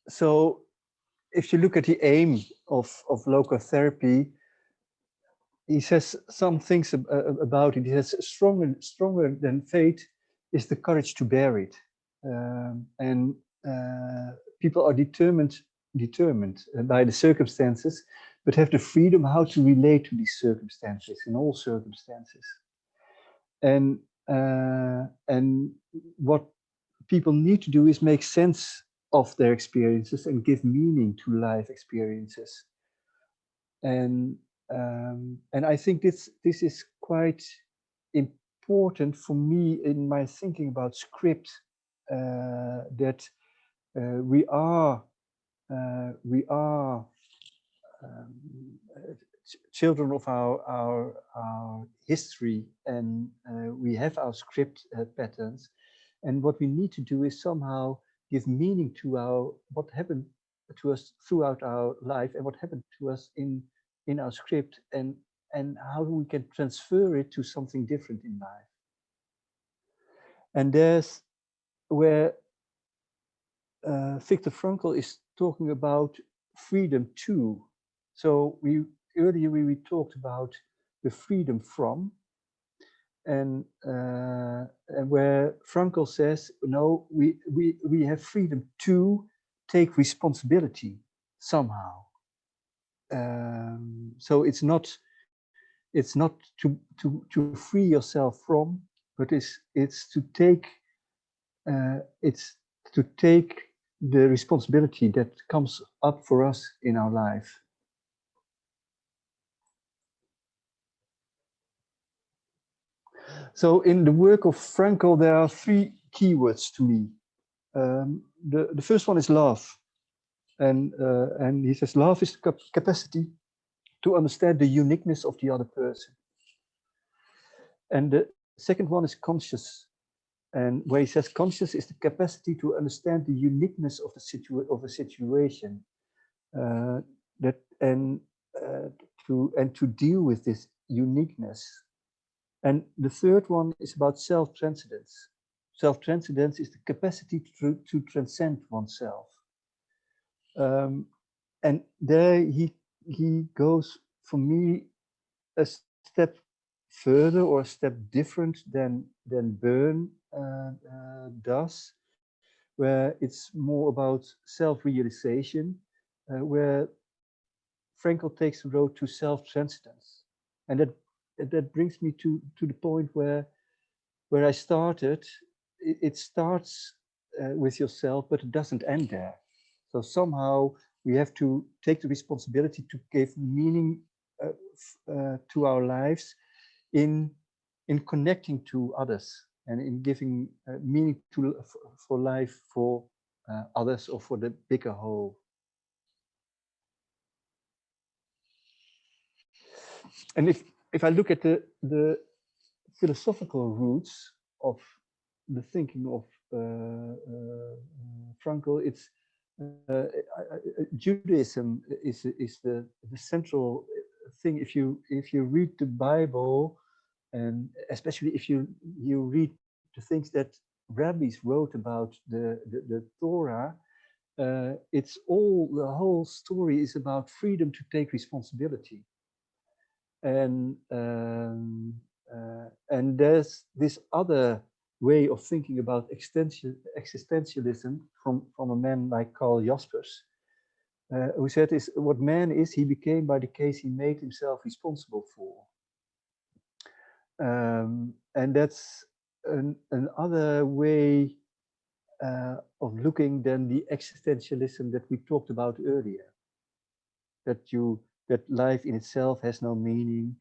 So if you look at the aim of logotherapy, he says some things about it. He says stronger than faith is the courage to bear it. And people are determined by the circumstances, but have the freedom how to relate to these circumstances in all circumstances. And what people need to do is make sense of their experiences and give meaning to life experiences. And I think this is quite important for me in my thinking about script, that we are children of our history, and we have our script patterns, and what we need to do is somehow give meaning to what happened to us throughout our life and what happened to us in our script, and how we can transfer it to something different in life. And there's where Viktor Frankl is talking about freedom too. So earlier we talked about the freedom from, and where Frankl says, no, we have freedom to take responsibility somehow. So it's not to free yourself from, but it's to take the responsibility that comes up for us in our life. So in the work of Frankl, there are three keywords to me. The first one is love, and he says love is the capacity to understand the uniqueness of the other person. And the second one is conscious, and where he says conscious is the capacity to understand the uniqueness of a situation, to deal with this uniqueness. And the third one is about self-transcendence. Self-transcendence is the capacity to transcend oneself. And there he goes, for me, a step further or a step different than Byrne does, where it's more about self-realization, where Frankl takes the road to self-transcendence. And that brings me to the point where I started. It starts with yourself, but it doesn't end there. So somehow we have to take the responsibility to give meaning to our lives in connecting to others and in giving meaning for life for others or for the bigger whole. And if I look at the philosophical roots of the thinking of Frankl, it's Judaism is the central thing. If you read the Bible, and especially if you read the things that rabbis wrote about the Torah, it's the whole story is about freedom to take responsibility. And And there's this other way of thinking about existentialism from a man like Karl Jaspers, who said is what man is, he became by the case he made himself responsible for. And that's another way of looking than the existentialism that we talked about earlier. That life in itself has no meaning,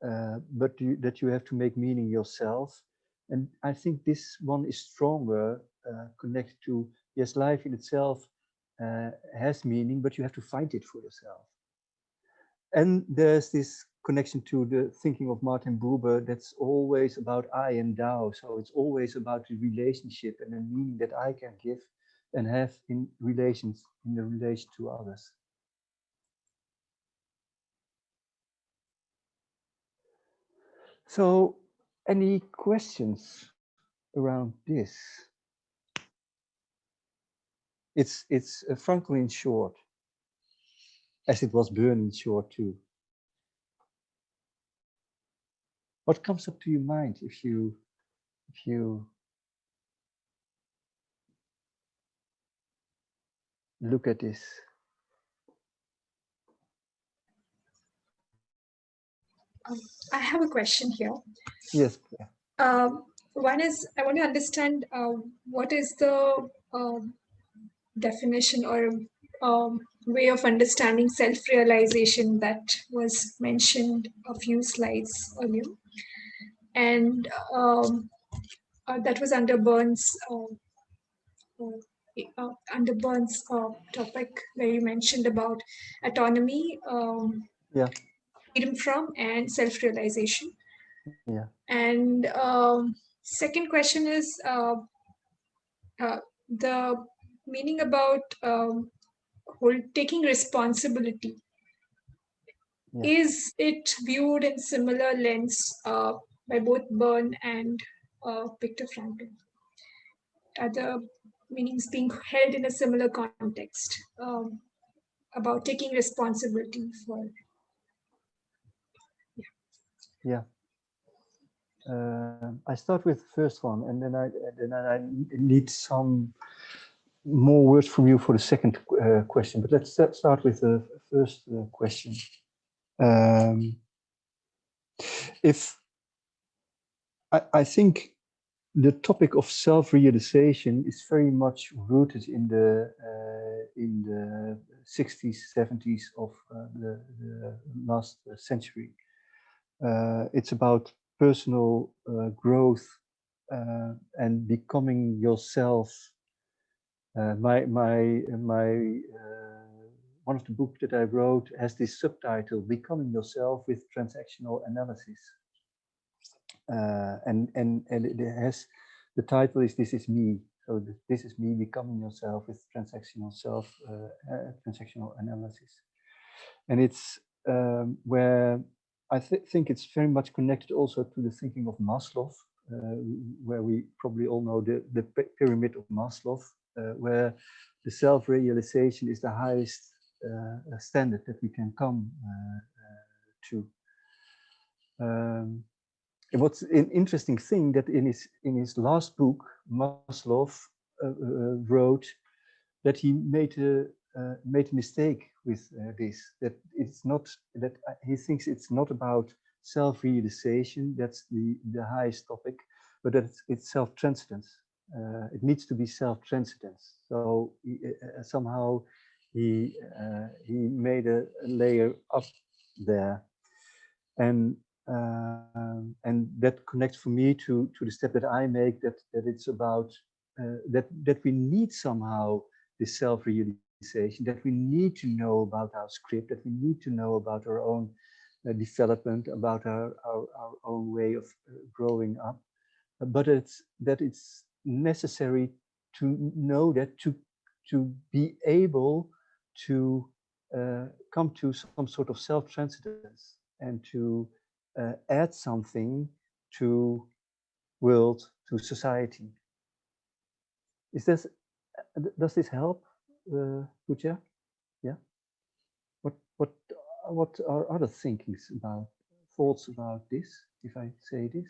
but that you have to make meaning yourself. And I think this one is stronger, connected to, yes, life in itself has meaning, but you have to find it for yourself. And there's this connection to the thinking of Martin Buber that's always about I and thou. So it's always about the relationship and the meaning that I can give and have in the relation to others. So any questions around this? It's Franklin short, as it was Burning short too. What comes up to your mind if you look at this? I have a question here. Yes. One is, I want to understand what is the definition or way of understanding self-realization that was mentioned a few slides earlier. And that was under Burns' topic where you mentioned about autonomy, freedom from, and self-realization. Yeah. And second question is the meaning about taking responsibility. Yeah. Is it viewed in similar lens by both Byrne and Viktor Frankl? Are the meanings being held in a similar context about taking responsibility for? Yeah. I start with the first one, and then I need some more words from you for the second question. But let's start with the first question. If I think the topic of self-realization is very much rooted in the 60s, 70s of the last century. It's about personal growth and becoming yourself. One of the books that I wrote has this subtitle, Becoming Yourself with Transactional Analysis. And it has, the title is This Is Me. So this is me becoming yourself with transactional analysis. And it's where I think it's very much connected also to the thinking of Maslow, where we probably all know the pyramid of Maslow, where the self-realization is the highest standard that we can come to. What's an interesting thing that in his last book, Maslow wrote that he made a mistake with this. That it's not that he thinks it's not about self-realization. That's the highest topic, but that it's self-transcendence. It needs to be self-transcendence. So somehow he made a layer up there, and that connects for me to the step that I make, that it's about that we need somehow this self-realization, that we need to know about our script, that we need to know about our own development, about our own way of growing up, but it's necessary to know that to be able to come to some sort of self-transcendence and to add something to world, to society. Does this help, Pooja? Yeah. What are other thinkings about thoughts about this, if I say this?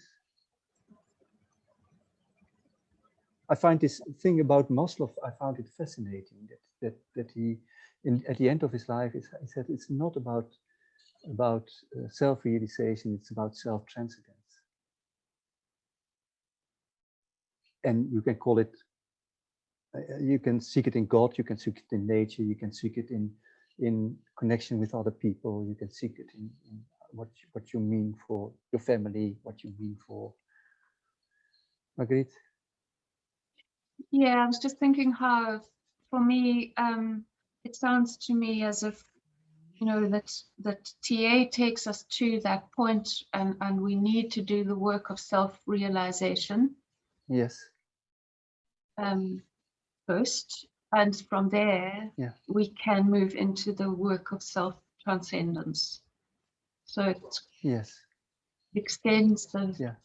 I find this thing about Maslow, I found it fascinating that he, at the end of his life, he said it's not about self-realization, it's about self-transcendence. And you can call it, you can seek it in God, you can seek it in nature, you can seek it in connection with other people, you can seek it in what you mean for your family, what you mean for Marguerite. Yeah, I was just thinking how, for me, it sounds to me as if, you know, that TA takes us to that point, and we need to do the work of self-realization. Yes. First, and from there, we can move into the work of self-transcendence. So it extends the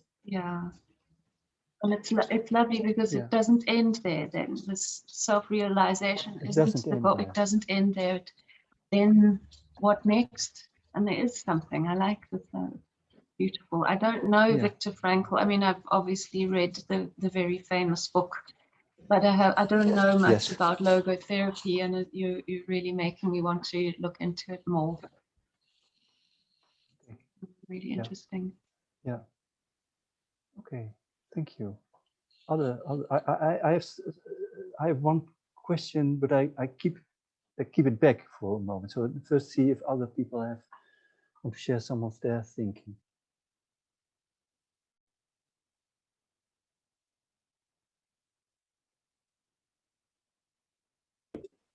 and it's lovely because it doesn't end there. Then this self-realization isn't the goal. It doesn't end there. Then what next? And there is something. I like this. Beautiful. I don't know Viktor Frankl. I mean, I've obviously read the very famous book, but I don't know much about logotherapy, and you're really making me want to look into it more. Really interesting. Yeah. Okay. Thank you. I have one question, but I keep it back for a moment. So first, see if other people want to share some of their thinking.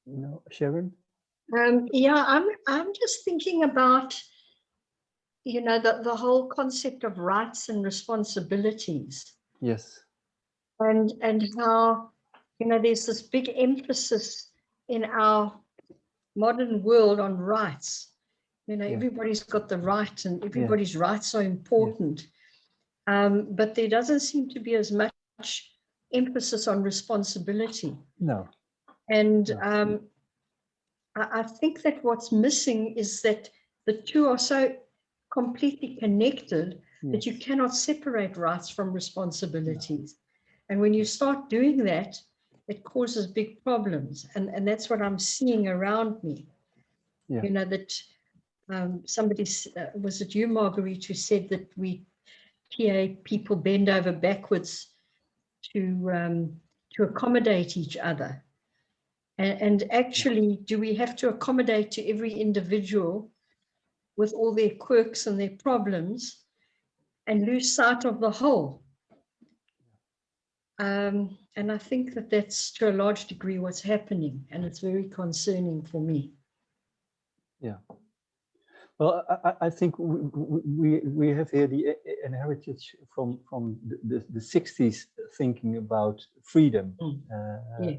No, Sharon? Yeah, I'm just thinking about, you know, the whole concept of rights and responsibilities. Yes. And how, you know, there's this big emphasis in our modern world on rights. You know, everybody's got the right, and everybody's rights are important. But there doesn't seem to be as much emphasis on responsibility. No. And I think that what's missing is that the two are so completely connected that you cannot separate rights from responsibilities. And when you start doing that, it causes big problems. And that's what I'm seeing around me. You know, that somebody, was it you, Marguerite, who said that we TA people bend over backwards to accommodate each other. And actually, do we have to accommodate to every individual with all their quirks and their problems and lose sight of the whole? And I think that that's to a large degree what's happening, and it's very concerning for me. Yeah. Well, I think we have here an heritage from the 60s thinking about freedom.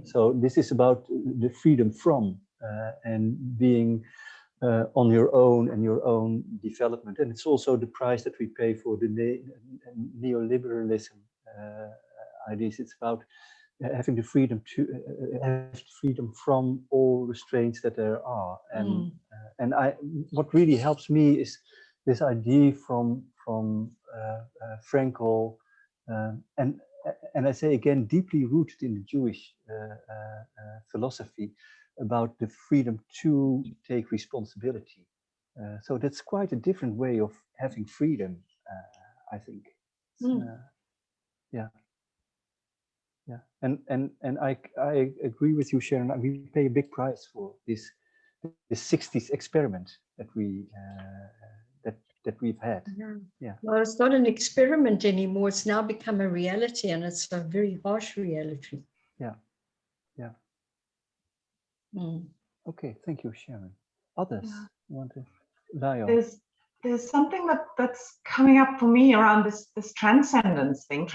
So this is about the freedom from and being on your own and your own development. And it's also the price that we pay for the neoliberalism ideas. It's about having the freedom to have freedom from all restraints that there are. And what really helps me is this idea from Frankl, and I say again, deeply rooted in the Jewish philosophy about the freedom to take responsibility. So that's quite a different way of having freedom, I think. Yeah. Yeah, and I agree with you, Sharon. We pay a big price for this 60s experiment that we've had. Yeah. Well, it's not an experiment anymore. It's now become a reality, and it's a very harsh reality. Yeah. Yeah. Okay, thank you, Sharon. Others want to? Lyle. There's something that's coming up for me around this transcendence thing,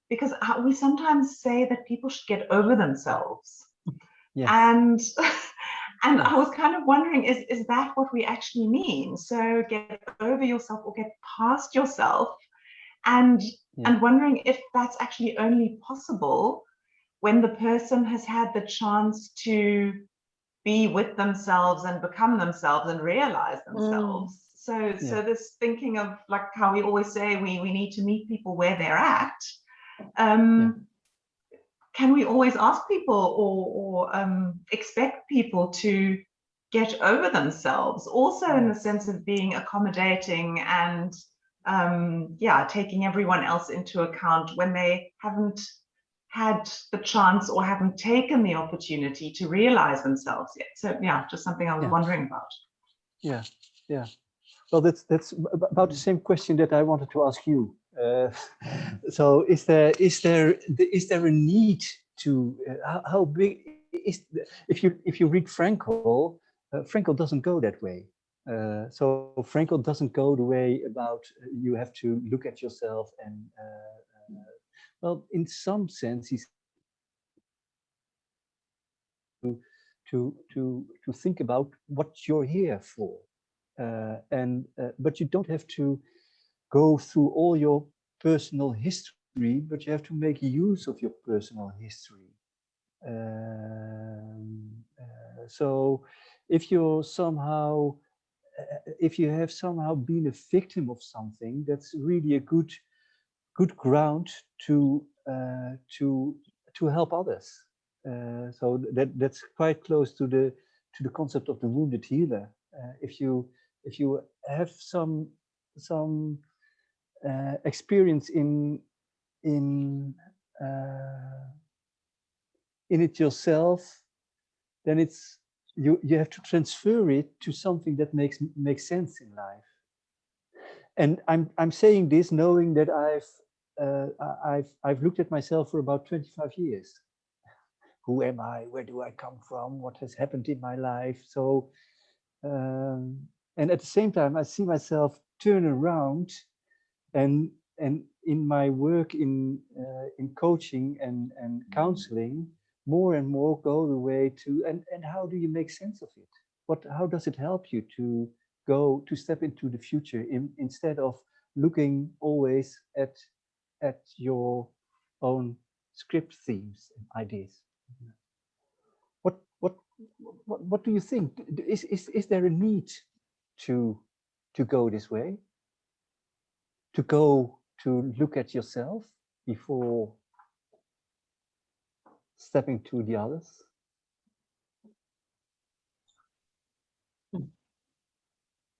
because we sometimes say that people should get over themselves. And I was kind of wondering, is that what we actually mean? So get over yourself or get past yourself, and wondering if that's actually only possible when the person has had the chance to be with themselves and become themselves and realize themselves. So this thinking of like how we always say we need to meet people where they're at. Can we always ask people or expect people to get over themselves? Also in the sense of being accommodating and taking everyone else into account when they haven't had the chance or haven't taken the opportunity to realize themselves yet. So yeah, just something I was wondering about. Yeah. Well, that's about the same question that I wanted to ask you. So is there a need to how big is if you read Frankl, Frankl doesn't go that way. So Frankl doesn't go the way about you have to look at yourself and well, in some sense, he's to think about what you're here for, but you don't have to go through all your personal history, but you have to make use of your personal history. So if you're somehow, if you have somehow been a victim of something, that's really a good ground to help others. So that's quite close to the concept of the wounded healer. If you have some experience in it yourself, then it's you have to transfer it to something that makes sense in life. And I'm saying this knowing that I've looked at myself for about 25 years. Who am I? Where do I come from? What has happened in my life? So, and at the same time, I see myself turn around, and in my work in coaching and counseling, more and more go the way to and how do you make sense of it? How does it help you to step into the future instead of looking always at your own script themes and ideas? What do you think? Is there a need to go this way? To look at yourself before stepping to the others?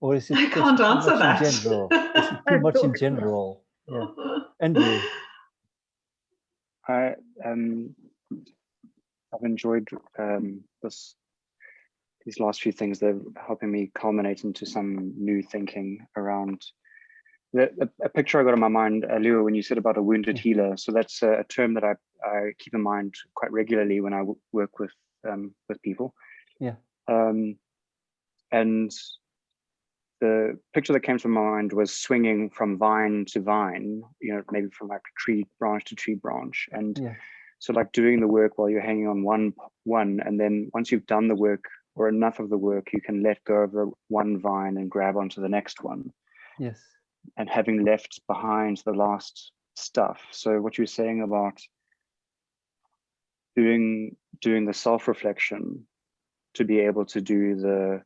Or is it I can't answer that. In general? Is it too much in general? Yeah. Andrew. I've enjoyed these last few things. They're helping me culminate into some new thinking around a picture I got in my mind, Lieuwe, when you said about a wounded healer. So that's a term that I keep in mind quite regularly when I work with people. Yeah. And the picture that came to my mind was swinging from vine to vine, maybe from like tree branch to tree branch. And so like doing the work while you're hanging on one, and then once you've done the work or enough of the work, you can let go of the one vine and grab onto the next one. Yes. And having left behind the last stuff. So what you're saying about doing the self-reflection to be able to do the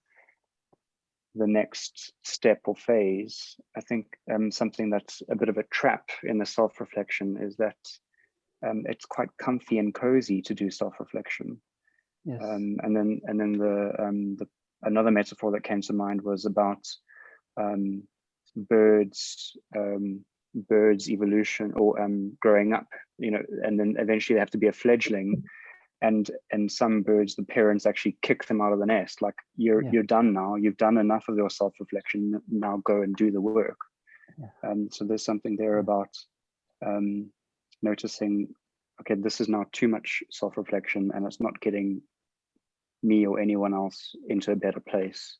next step or phase, I think something that's a bit of a trap in the self-reflection is that it's quite comfy and cozy to do self-reflection. Yes. And then the another metaphor that came to mind was about birds evolution or growing up, and then eventually they have to be a fledgling, and some birds, the parents actually kick them out of the nest, like you're done now, you've done enough of your self-reflection, now go and do the work. So there's something there about noticing, okay, this is now too much self-reflection and it's not getting me or anyone else into a better place.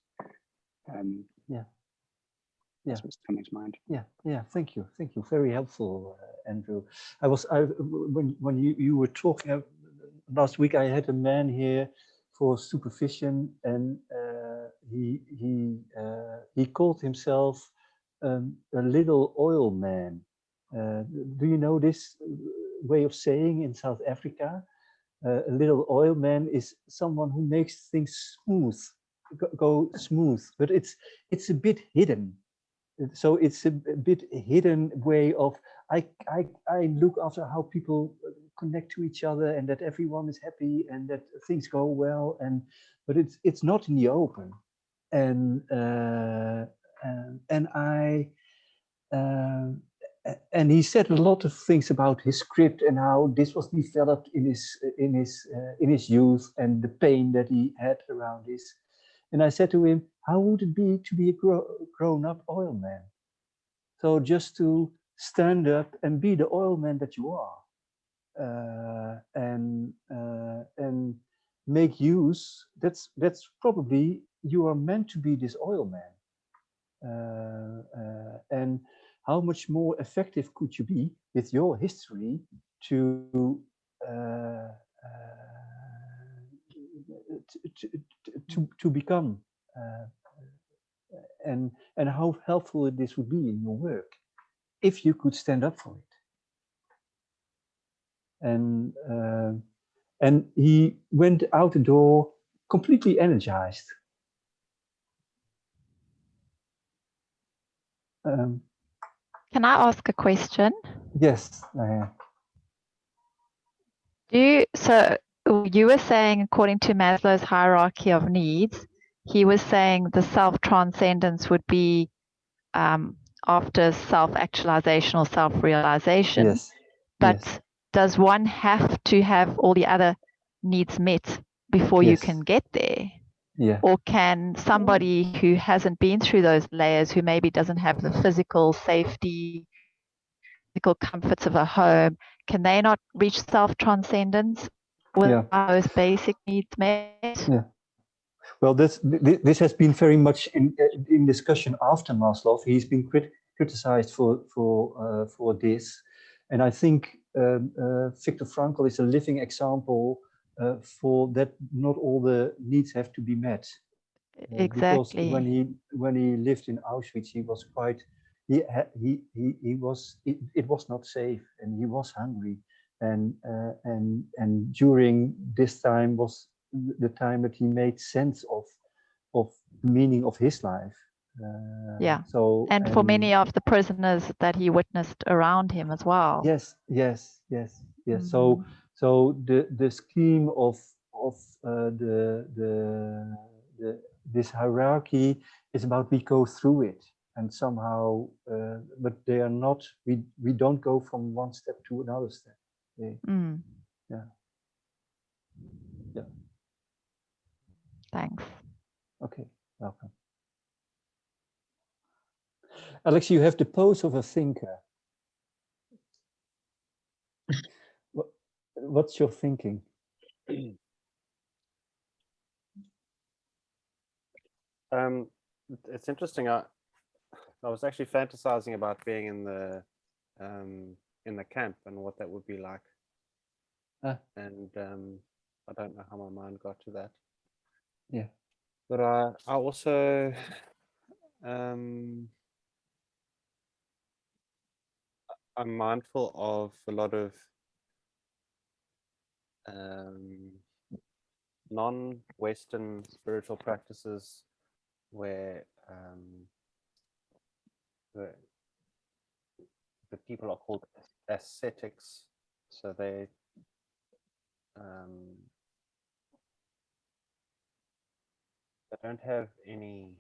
That's what's coming to mind. Yeah. Thank you. Very helpful, Andrew. When you were talking last week, I had a man here for supervision, and he called himself a little oil man. Do you know this way of saying in South Africa? A little oil man is someone who makes things smooth, go smooth, but it's a bit hidden. so it's a bit hidden way of I look after how people connect to each other and that everyone is happy and that things go well, but it's not in the open, and he said a lot of things about his script and how this was developed in his youth and the pain that he had around this. And I said to him, how would it be to be a grown-up oil man? So just to stand up and be the oil man that you are, and make use. That's probably you are meant to be this oil man, and how much more effective could you be with your history to become, and how helpful this would be in your work if you could stand up for it. And he went out the door completely energized. Can I ask a question? Yes. So you were saying, according to Maslow's hierarchy of needs, he was saying the self-transcendence would be after self-actualization or self-realization. Yes. But yes. Does one have to have all the other needs met before you can get there? Yeah. Or can somebody who hasn't been through those layers, who maybe doesn't have the physical safety, physical comforts of a home, can they not reach self-transcendence without those basic needs met? Yeah. Well, this has been very much in discussion after Maslow. He's been criticized for this, and I think Viktor Frankl is a living example for that. Not all the needs have to be met. Exactly. Because when he lived in Auschwitz, he was quite. It was not safe, and he was hungry, and during this time was the time that he made sense of the meaning of his life. So and for many of the prisoners that he witnessed around him as well. Yes. Mm-hmm. So the scheme of this hierarchy is about we go through it and somehow, but they are not. We don't go from one step to another step. Yeah. Thanks. Okay, welcome. Alex, you have the pose of a thinker. What's your thinking? It's interesting. I was actually fantasizing about being in the camp and what that would be like. And I don't know how my mind got to that. Yeah. But I also I'm mindful of a lot of non-Western spiritual practices where the people are called ascetics. So they don't have any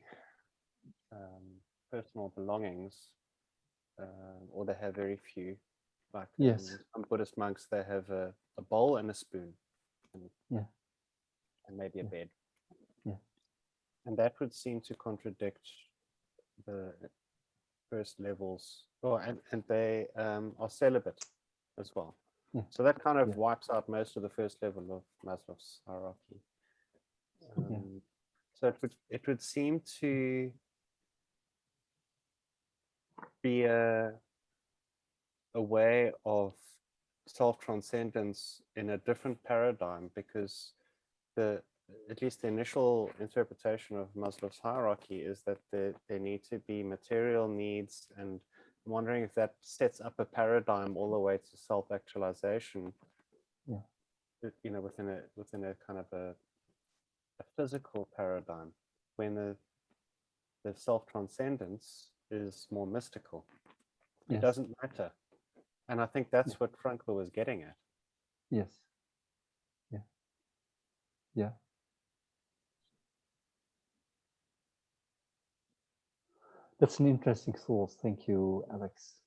personal belongings, or they have very few. Like some Buddhist monks, they have a bowl and a spoon, and maybe a bed. Yeah. And that would seem to contradict the first levels. Oh, and they are celibate as well. Yeah. So that kind of wipes out most of the first level of Maslow's hierarchy. So it would seem to be a way of self-transcendence in a different paradigm, because at least the initial interpretation of Maslow's hierarchy is that there need to be material needs, and I'm wondering if that sets up a paradigm all the way to self-actualization. You know, within a kind of a physical paradigm, when the self-transcendence is more mystical. Yes. It doesn't matter. And I think that's what Frankl was getting at. Yes. Yeah. Yeah. That's an interesting thought. Thank you, Alex.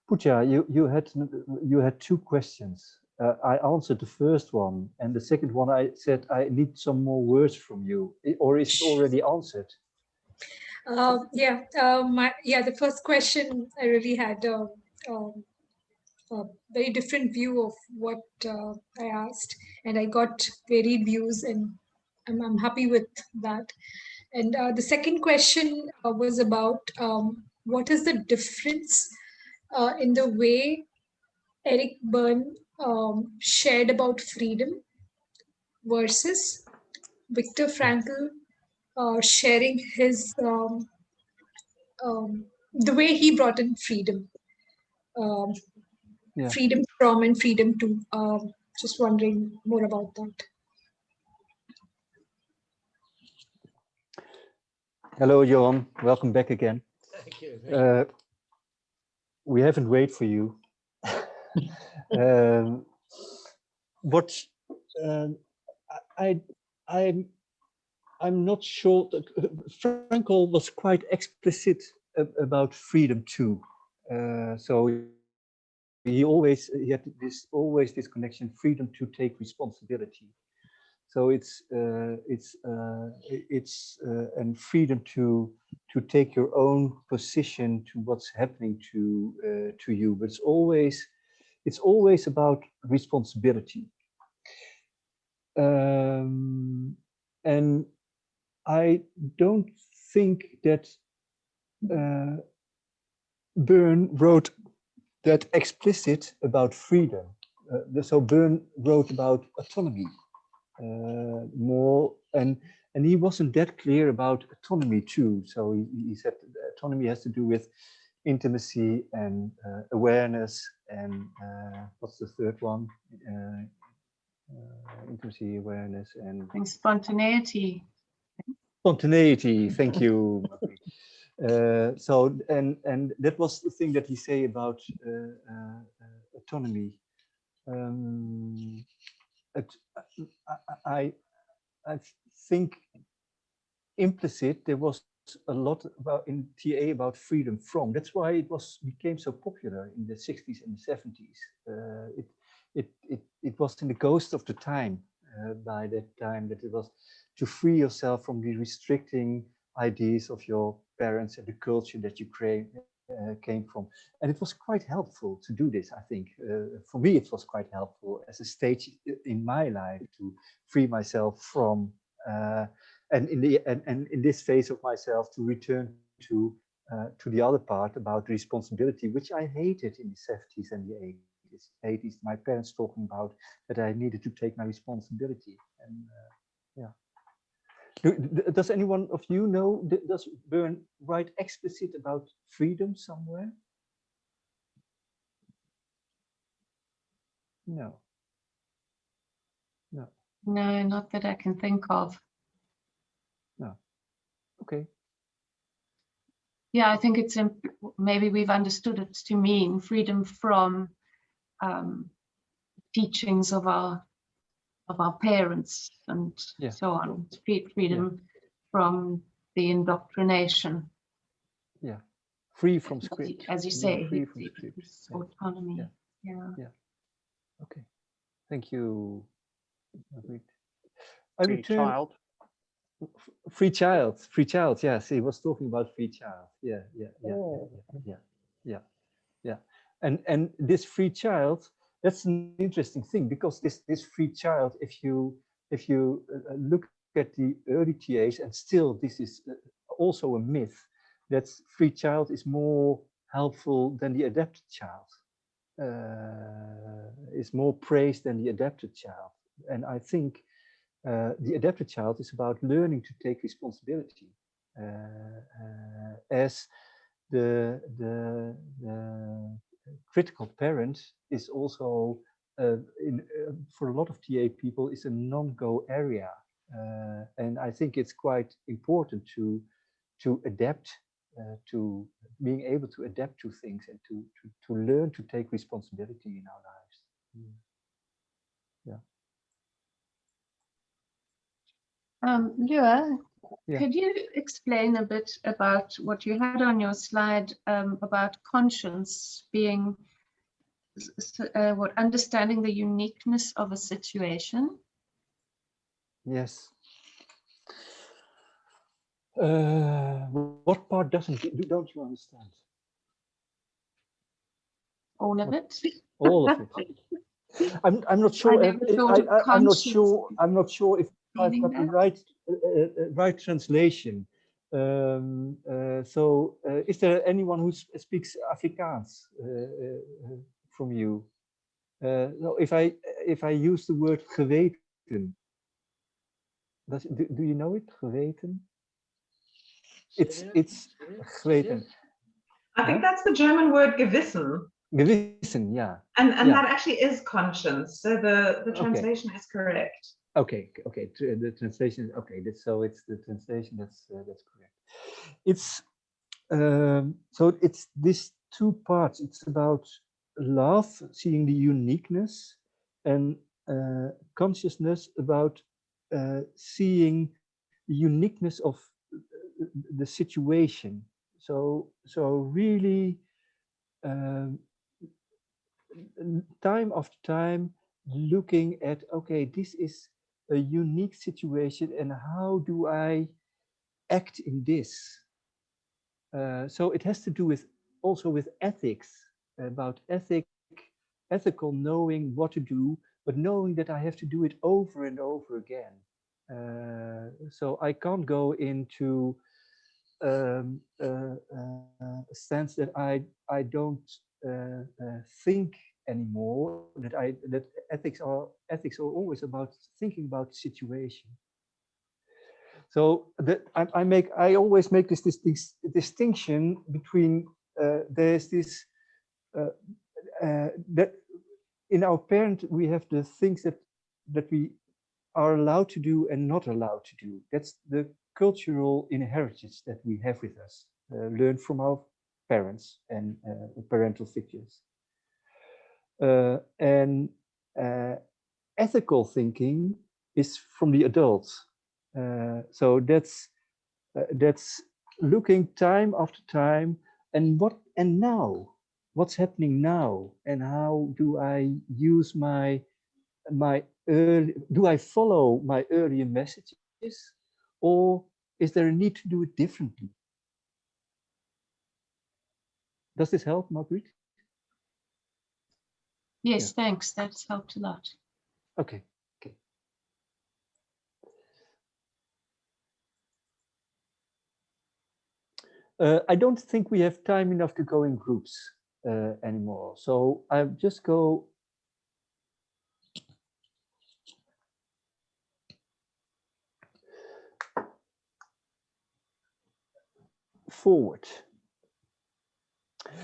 Pooja, you had two questions. I answered the first one, and the second one I said I need some more words from you. Or is it already answered? The first question I really had a very different view of what I asked, and I got varied views, and I'm happy with that. And the second question was about what is the difference in the way Eric Berne shared about freedom versus Viktor Frankl sharing his the way he brought in freedom. Freedom from and freedom to. Just wondering more about that. Hello, Johan. Welcome back again. Thank you. We haven't waited for you. I'm not sure that Frankl was quite explicit about freedom too. So he had this connection, freedom to take responsibility. So it's and freedom to take your own position to what's happening to you. But it's always about responsibility. And I don't think that Berne wrote that explicit about freedom. So Berne wrote about autonomy more, and he wasn't that clear about autonomy too. So he said autonomy has to do with intimacy and awareness, and what's the third one? Intimacy, awareness, and spontaneity. Spontaneity. Thank you. So and that was the thing that he say about autonomy. I think implicit there was a lot about in TA about freedom from. That's why it became so popular in the 60s and the 70s. It was in the ghost of the time by that time that it was to free yourself from the restricting ideas of your parents and the culture that you came from. And it was quite helpful to do this, I think. For me, it was quite helpful as a stage in my life to free myself from, and in this phase of myself to return to the other part about responsibility, which I hated in the 70s and the 80s. My parents talking about that I needed to take my responsibility. And yeah. Does anyone of you know, does Berne write explicit about freedom somewhere? No. No. No, not that I can think of. No. Okay. Yeah, I think it's maybe we've understood it to mean freedom from teachings of our parents and so on. Freedom from the indoctrination. Yeah, free from script. As you say, free from script. Autonomy. Yeah. Okay. Thank you. Free child. Free child. Yes, he was talking about free child. Yeah. And this free child, that's an interesting thing, because this free child, if you look at the early TAs, and still this is also a myth, that free child is more helpful than the adapted child, is more praised than the adapted child. And I think the adapted child is about learning to take responsibility, as the critical parent is also for a lot of TA people is a non-go area, and I think it's quite important to adapt to being able to adapt to things and to learn to take responsibility in our lives. Yeah. Lieuwe, Yeah. could you explain a bit about what you had on your slide about conscience being understanding the uniqueness of a situation? Yes. What part don't you understand? All of it. All of it. I'm not sure. I'm not sure. I'm not sure if I've got the right translation. Is there anyone who speaks Afrikaans from you? No, if I use the word geweten, do you know it? Geweten. It's geweten. I think that's the German word gewissen. Gewissen, yeah. And that actually is conscience. So the translation is correct. Okay. The translation. Okay, so it's the translation that's correct. It's so it's these two parts. It's about love, seeing the uniqueness, and consciousness about seeing the uniqueness of the situation. So really, time after time, looking at, okay, this is a unique situation, and how do I act in this? So it has to do with also with ethics, about ethical knowing what to do, but knowing that I have to do it over and over again. So I can't go into a sense that I don't think anymore. That ethics are always about thinking about the situation. So that I always make this distinction between there's this that in our parent we have the things that we are allowed to do and not allowed to do. That's the cultural inheritance that we have with us, learned from our parents and parental figures. And ethical thinking is from the adults. So that's looking time after time, and now, what's happening now, and how do I use do I follow my earlier messages, or is there a need to do it differently? Does this help, Marguerite? Yes, yeah. Thanks. That's helped a lot. Okay. I don't think we have time enough to go in groups anymore. So I'll just go forward.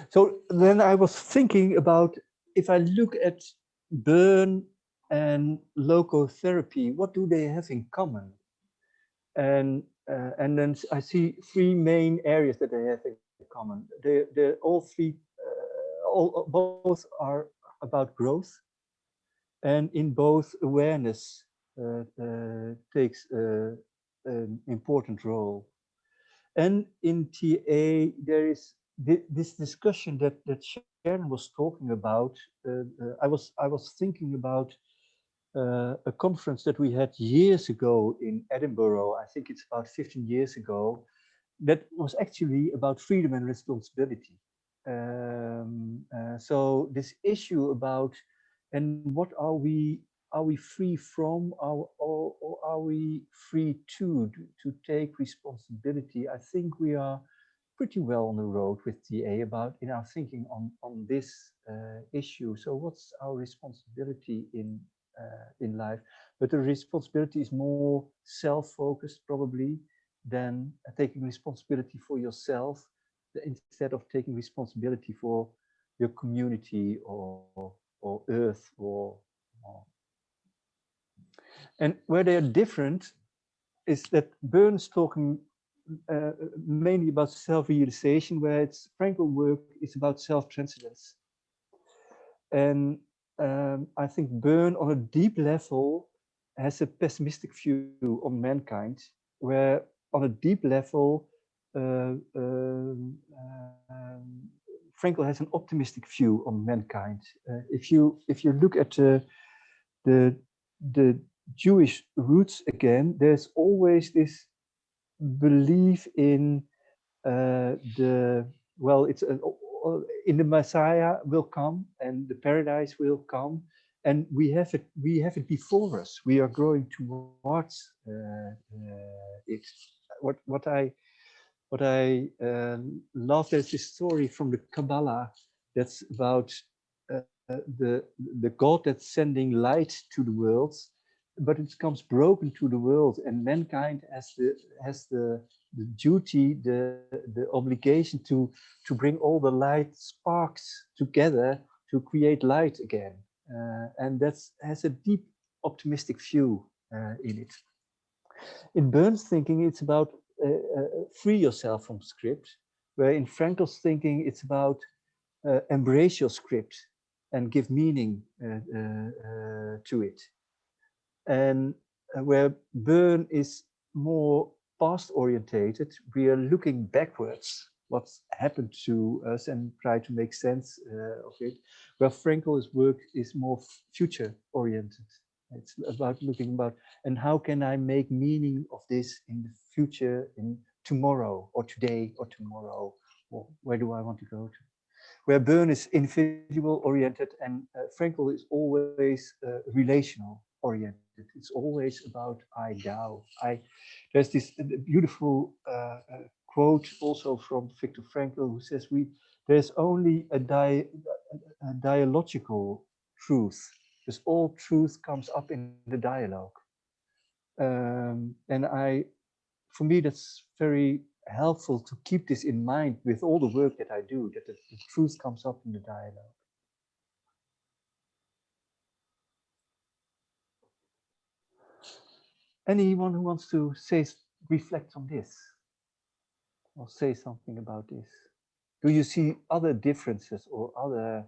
So then I was thinking about, if I look at burn and logotherapy, what do they have in common? And then I see three main areas that they have in common. They're all three, both are about growth, and in both awareness takes an important role. And in TA, there is this discussion that Sharon was talking about. I was thinking about a conference that we had years ago in Edinburgh. I think it's about 15 years ago. That was actually about freedom and responsibility. So this issue about, and what are we free from, or are we free to take responsibility? I think we are pretty well on the road with TA about in our thinking on this issue. So what's our responsibility in life? But the responsibility is more self-focused probably than taking responsibility for yourself, instead of taking responsibility for your community or earth or. And where they are different is that Bern's talking mainly about self-realization, where it's Frankl work is about self-transcendence. And I think Byrne, on a deep level, has a pessimistic view on mankind, where on a deep level, Frankl has an optimistic view on mankind. If you look at the Jewish roots again, there's always this belief in it's in the Messiah will come and the paradise will come, and we have it before us. We are growing towards it. What I love, there's this story from the Kabbalah that's about the God that's sending light to the world, but it comes broken to the world, and mankind has the duty, the obligation to bring all the light sparks together to create light again, and that has a deep optimistic view in it. In Byrne's thinking, it's about free yourself from script, where in Frankl's thinking, it's about embrace your script and give meaning to it. And where Byrne is more past orientated, we are looking backwards, what's happened to us, and try to make sense of it. Where Frankl's work is more future oriented. It's about looking about, and how can I make meaning of this in the future, in tomorrow or today or tomorrow, or where do I want to go to? Where Byrne is individual oriented and Frankl is always relational oriented. It's always about I thou. There's this beautiful quote also from Viktor Frankl, who says there's only a dialogical truth, because all truth comes up in the dialogue. And for me, that's very helpful to keep this in mind with all the work that I do, that the truth comes up in the dialogue. Anyone who wants to reflect on this or say something about this? Do you see other differences or other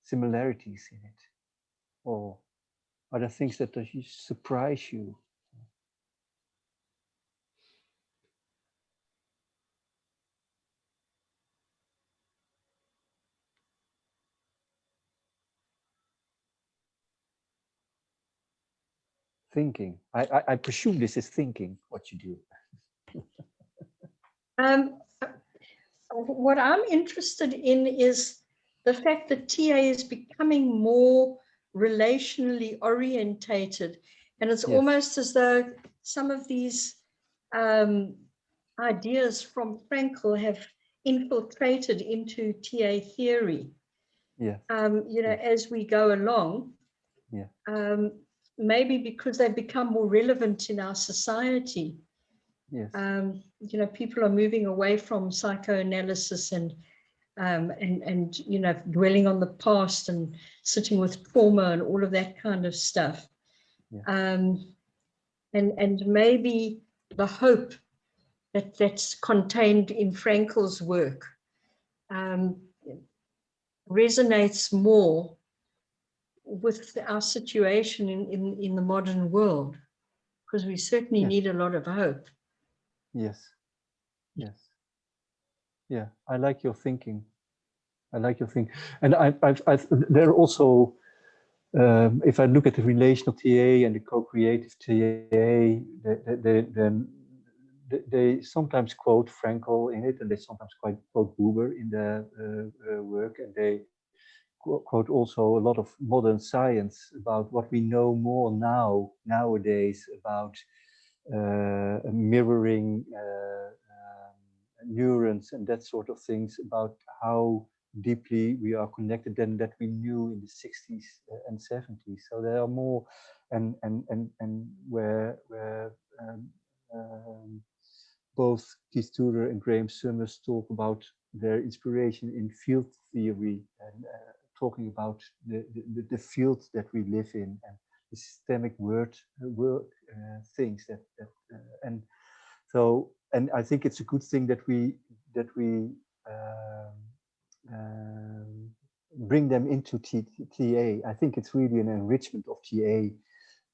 similarities in it? Or are there things that surprise you? Thinking. I presume this is thinking, what you do. What I'm interested in is the fact that TA is becoming more relationally orientated, and it's almost as though some of these ideas from Frankl have infiltrated into TA theory. Yeah. As we go along. Yeah. Maybe because they've become more relevant in our society. Yes. People are moving away from psychoanalysis and dwelling on the past and sitting with trauma and all of that kind of stuff. Yeah. And maybe the hope that's contained in Frankl's work resonates more with our situation in the modern world, because we certainly need a lot of hope. Yes. Yes. Yeah, I like your thinking. I like your thinking. And there are also, if I look at the relational TA and the co-creative TA, they sometimes quote Frankl in it, and they sometimes quote Buber in their work, and they quote also a lot of modern science about what we know more nowadays about mirroring neurons and that sort of things, about how deeply we are connected than that we knew in the 60s and 70s. So there are more, and where both Keith Tudor and Graham Summers talk about their inspiration in field theory and talking about the field that we live in and the systemic work things and so and I think it's a good thing that we bring them into TA. I think it's really an enrichment of TA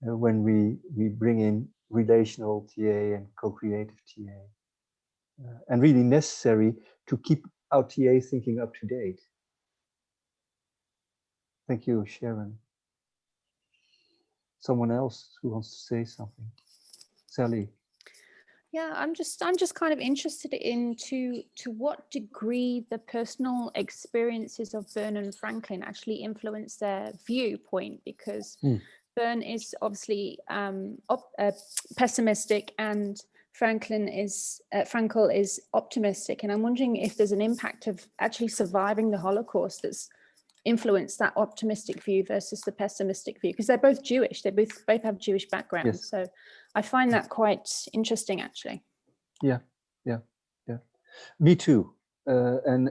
when we bring in relational TA and co-creative TA, and really necessary to keep our TA thinking up to date. Thank you, Sharon. Someone else who wants to say something? Sally. Yeah, I'm just kind of interested in to what degree the personal experiences of Bern and Franklin actually influence their viewpoint, because Bern is obviously pessimistic and Frankl is optimistic, and I'm wondering if there's an impact of actually surviving the Holocaust that's influenced that optimistic view versus the pessimistic view, because they're both Jewish. They both have Jewish backgrounds. Yes. So I find that quite interesting, actually. Yeah. Me too. And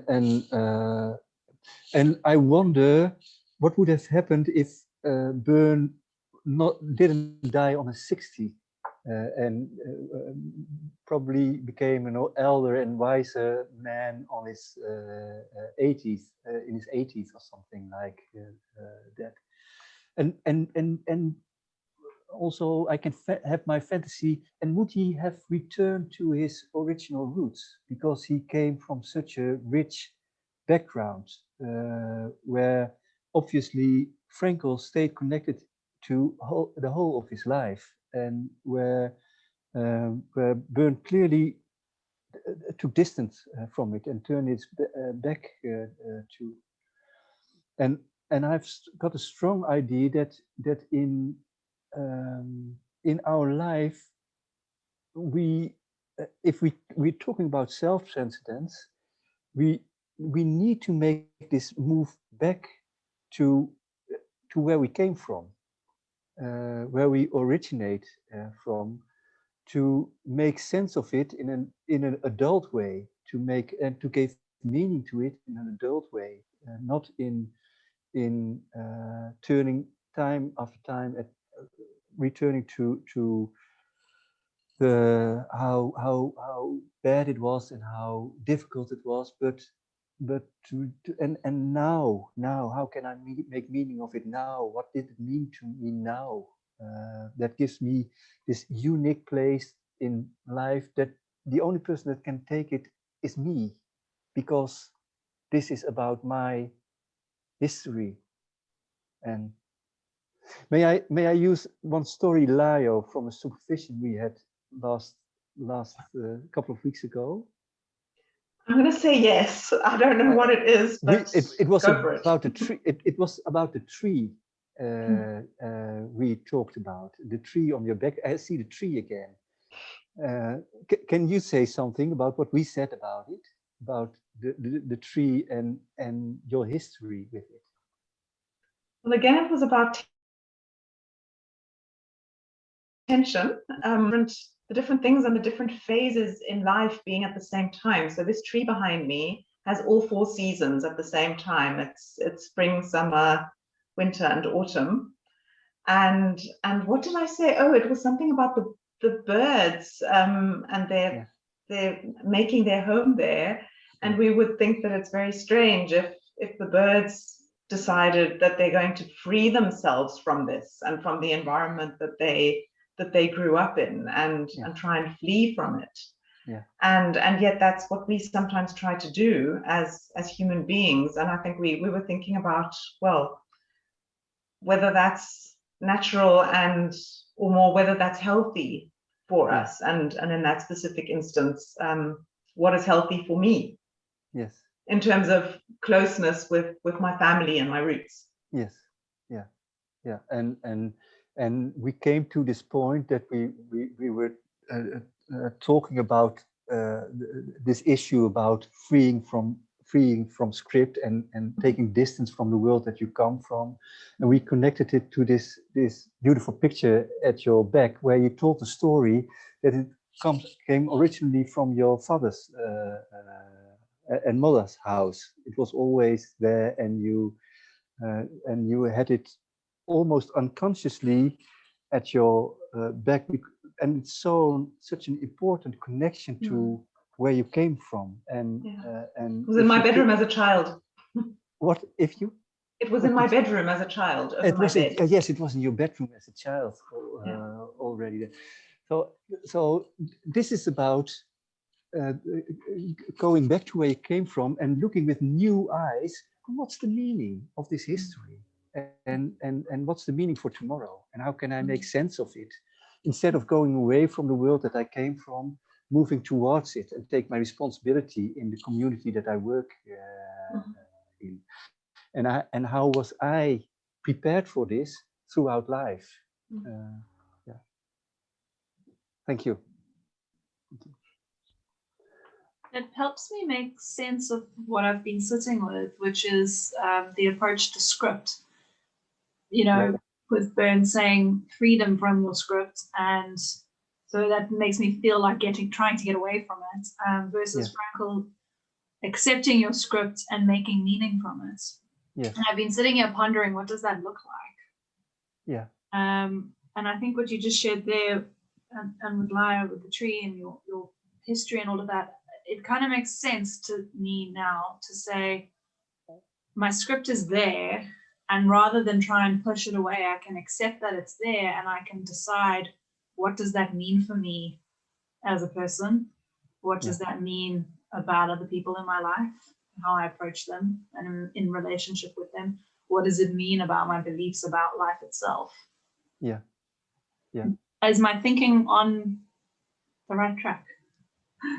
I wonder what would have happened if Bern didn't die on his 60 and probably became an elder and wiser man on his 80s, in his 80s or something like that. And also I can have my fantasy, and would he have returned to his original roots, because he came from such a rich background where obviously Frankl stayed connected to the whole of his life, and where Bern clearly took distance from it and turned its back to. And I've got a strong idea that in our life, if we're talking about self-transcendence, we need to make this move back to where we came from, where we originate from, to make sense of it in an adult way, to give meaning to it in an adult way, not in turning time after time at returning to the how bad it was and how difficult it was, but now how can I make meaning of it now? What did it mean to me now? That gives me this unique place in life, that the only person that can take it is me, because this is about my history. And may I use one story, Lieuwe, from a supervision we had last couple of weeks ago? I'm going to say yes. I don't know what it is, but it was about the tree. It was about the tree we talked about. The tree on your back. I see the tree again. Can you say something about what we said about it, about the tree and your history with it? Well, again, it was about tension, the different things and the different phases in life being at the same time. So this tree behind me has all 4 seasons at the same time. It's spring, summer, winter, and autumn. And what did I say? Oh, it was something about the birds and they're making their home there. And we would think that it's very strange if the birds decided that they're going to free themselves from this and from the environment that they grew up in, and try and flee from it. And yet that's what we sometimes try to do as human beings. And I think we were thinking about, well, whether that's natural or more whether that's healthy for us, and in that specific instance, what is healthy for me in terms of closeness with my family and my roots. And we came to this point that we were talking about this issue about freeing from script and taking distance from the world that you come from, and we connected it to this beautiful picture at your back, where you told the story that it came originally from your father's and mother's house. It was always there, and you had it almost unconsciously at your back, and it's such an important connection to where you came from. And it was in my bedroom as a child. What if you? It was in my bedroom as a child. It was yes, it was in your bedroom as a child already. So this is about going back to where you came from and looking with new eyes. What's the meaning of this history, and what's the meaning for tomorrow, and how can I make sense of it, instead of going away from the world that I came from, moving towards it and take my responsibility in the community that I work in. And how was I prepared for this throughout life? Yeah. Thank you. It helps me make sense of what I've been sitting with, which is the approach to script. You know, with Bern saying freedom from your script, and so that makes me feel like trying to get away from it, versus Frankel accepting your script and making meaning from it. Yes. And I've been sitting here pondering, what does that look like? Yeah. And I think what you just shared there, and with Lieuwe, with the tree and your history and all of that, it kind of makes sense to me now to say, my script is there, and rather than try and push it away, I can accept that it's there, and I can decide, what does that mean for me as a person? What does that mean about other people in my life, how I approach them and in relationship with them? What does it mean about my beliefs about life itself? Yeah. Yeah. Is my thinking on the right track?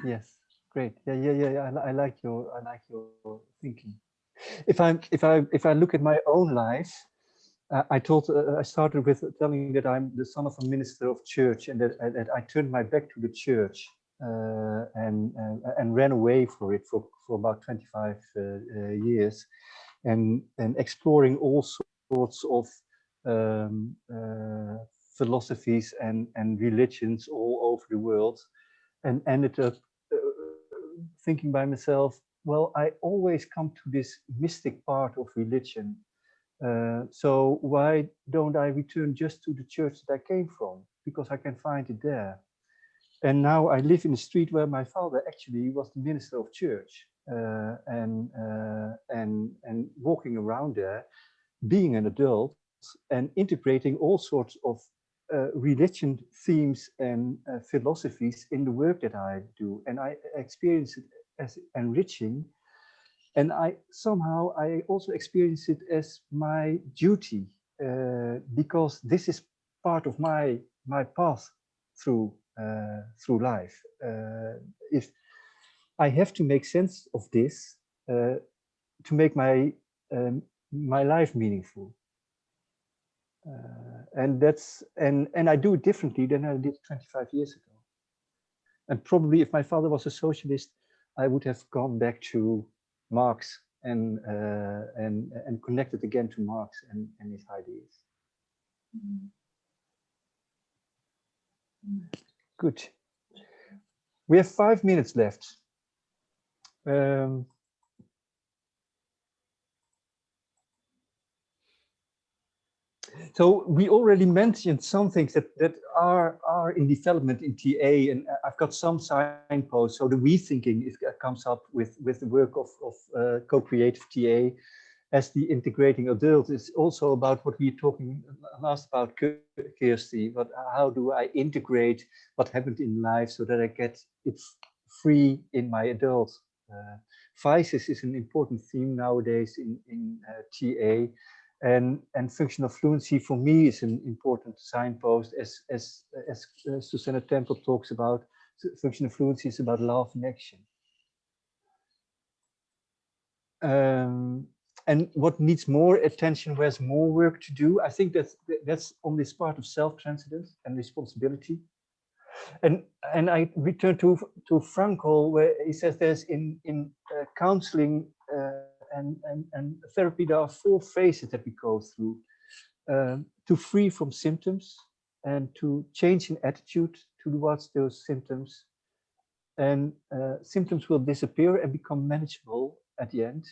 Yes. Great. Yeah. I like your thinking. If I look at my own life, I started with telling that I'm the son of a minister of church, and that I turned my back to the church and ran away for it for about 25 years, and exploring all sorts of philosophies and religions all over the world, and ended up thinking by myself, well, I always come to this mystic part of religion. So why don't I return just to the church that I came from? Because I can find it there. And now I live in a street where my father actually was the minister of church, and walking around there, being an adult and integrating all sorts of religion themes and philosophies in the work that I do. And I experience it as enriching. And I also experience it as my duty, because this is part of my path through life. If I have to make sense of this to make my life meaningful, and I do it differently than I did 25 years ago. And probably if my father was a socialist, I would have gone back to Marx and connected again to Marx and his ideas. Good. We have 5 minutes left. So we already mentioned some things that are in development in TA, and I've got some signposts. So the rethinking comes up with the work of co-creative TA as the integrating adult. It's also about what we were talking last about, Kirsty, but how do I integrate what happened in life so that I get it free in my adult? Vices is an important theme nowadays in TA. And functional fluency for me is an important signpost, as Susanna Temple talks about. Functional fluency is about love in action. And what needs more attention, where's more work to do? I think that's on this part of self-transcendence and responsibility. And I return to Frankel, where he says there's in counseling and therapy, there are 4 phases that we go through to free from symptoms and to change in attitude towards those symptoms. And symptoms will disappear and become manageable at the end.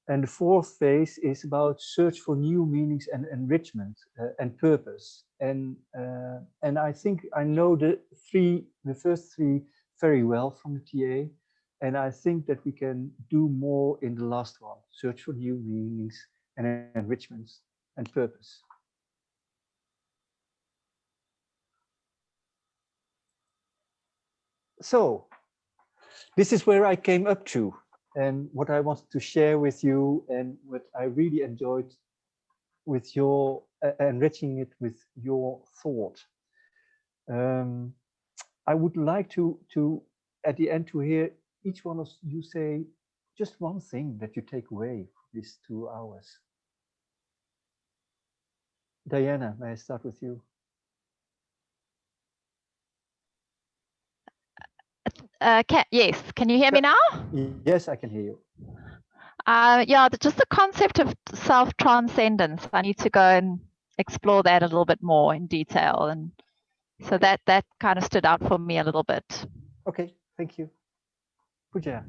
And the fourth phase is about search for new meanings and enrichment and purpose. And I think I know the first three very well from the TA. And I think that we can do more in the last one, search for new meanings and enrichments and purpose. So this is where I came up to and what I wanted to share with you and what I really enjoyed with your enriching it with your thought. I would like to at the end to hear each one of you say just one thing that you take away from these 2 hours. Diana, may I start with you? Yes, can you hear me now? Yes, I can hear you. Yeah, just the concept of self-transcendence. I need to go and explore that a little bit more in detail. And so that kind of stood out for me a little bit. Okay, thank you. Pooja.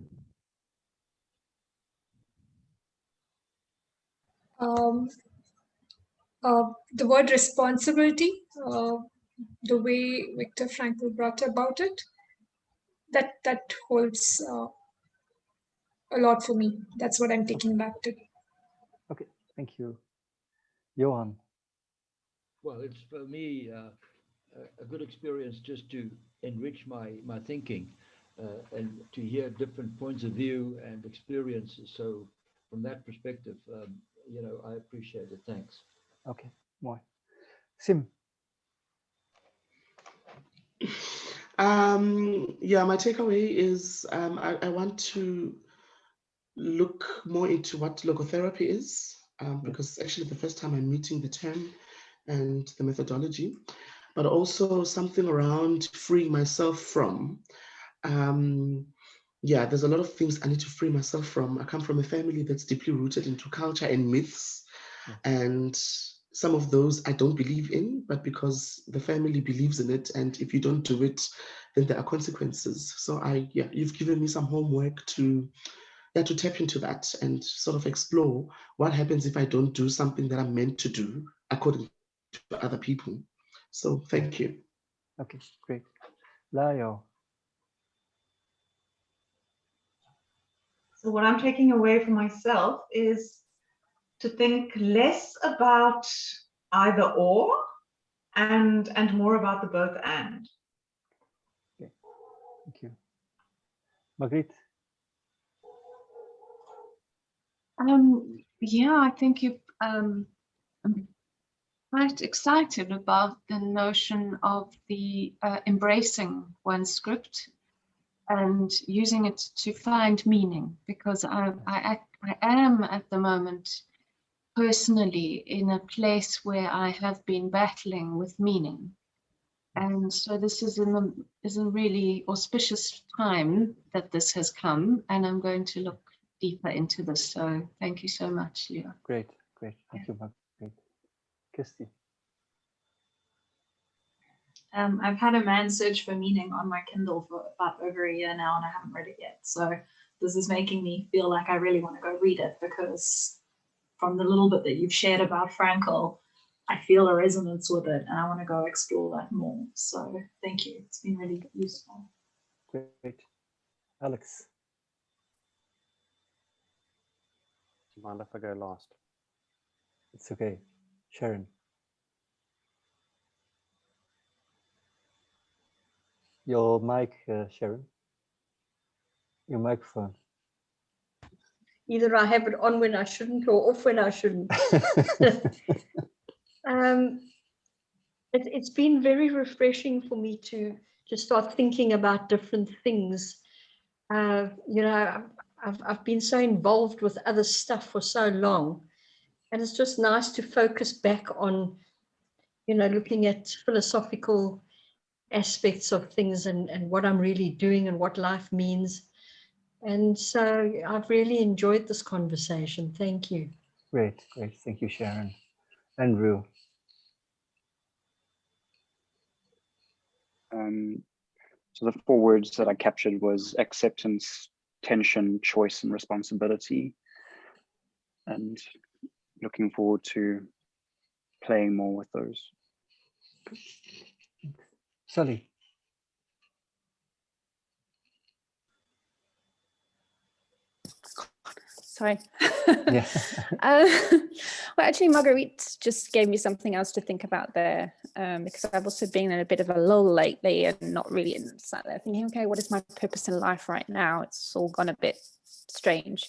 The word responsibility, the way Viktor Frankl brought about it, that holds a lot for me. That's what I'm taking back to. Okay, thank you. Johan. Well, it's for me a good experience just to enrich my thinking and to hear different points of view and experiences. So from that perspective, you know, I appreciate it. Thanks. Okay, more. Sim. Yeah, my takeaway is I want to look more into what logotherapy is, because actually the first time I'm meeting the term and the methodology, but also something around freeing myself from. Yeah, there's a lot of things I need to free myself from. I come from a family that's deeply rooted into culture and myths, and some of those I don't believe in, but because the family believes in it, and if you don't do it, then there are consequences. So you've given me some homework to tap into that and sort of explore what happens if I don't do something that I'm meant to do according to other people. So thank you. Okay, great. Lieuwe. So what I'm taking away for myself is to think less about either or and more about the both and. Okay, thank you. Margriet. Yeah, I think I'm quite excited about the notion of the embracing one's script and using it to find meaning, because I am at the moment personally in a place where I have been battling with meaning. And so this is a really auspicious time that this has come, and I'm going to look deeper into this. So thank you so much, Lieuwe. Great, great. Thank you, Margriet. Kirsty. I've had a man's search for meaning on my Kindle for about over a year now, and I haven't read it yet. So this is making me feel like I really want to go read it, because from the little bit that you've shared about Frankl, I feel a resonance with it, and I want to go explore that more. So thank you. It's been really useful. Great. Alex. Do you mind if I go last? It's okay. Sharon. Your mic, Sharon. Your microphone. Either I have it on when I shouldn't or off when I shouldn't. It's been very refreshing for me to start thinking about different things. You know, I've been so involved with other stuff for so long, and it's just nice to focus back on, you know, looking at philosophical aspects of things and what I'm really doing and what life means. And so I've really enjoyed this conversation. Thank you. Great, great. Thank you, Sharon. Andrew. So the 4 words that I captured was acceptance, tension, choice, and responsibility. and looking forward to playing more with those. Sally. Sorry. Yeah. Well, actually, Marguerite just gave me something else to think about there, because I've also been in a bit of a lull lately and not really sat there thinking, okay, what is my purpose in life right now? It's all gone a bit strange.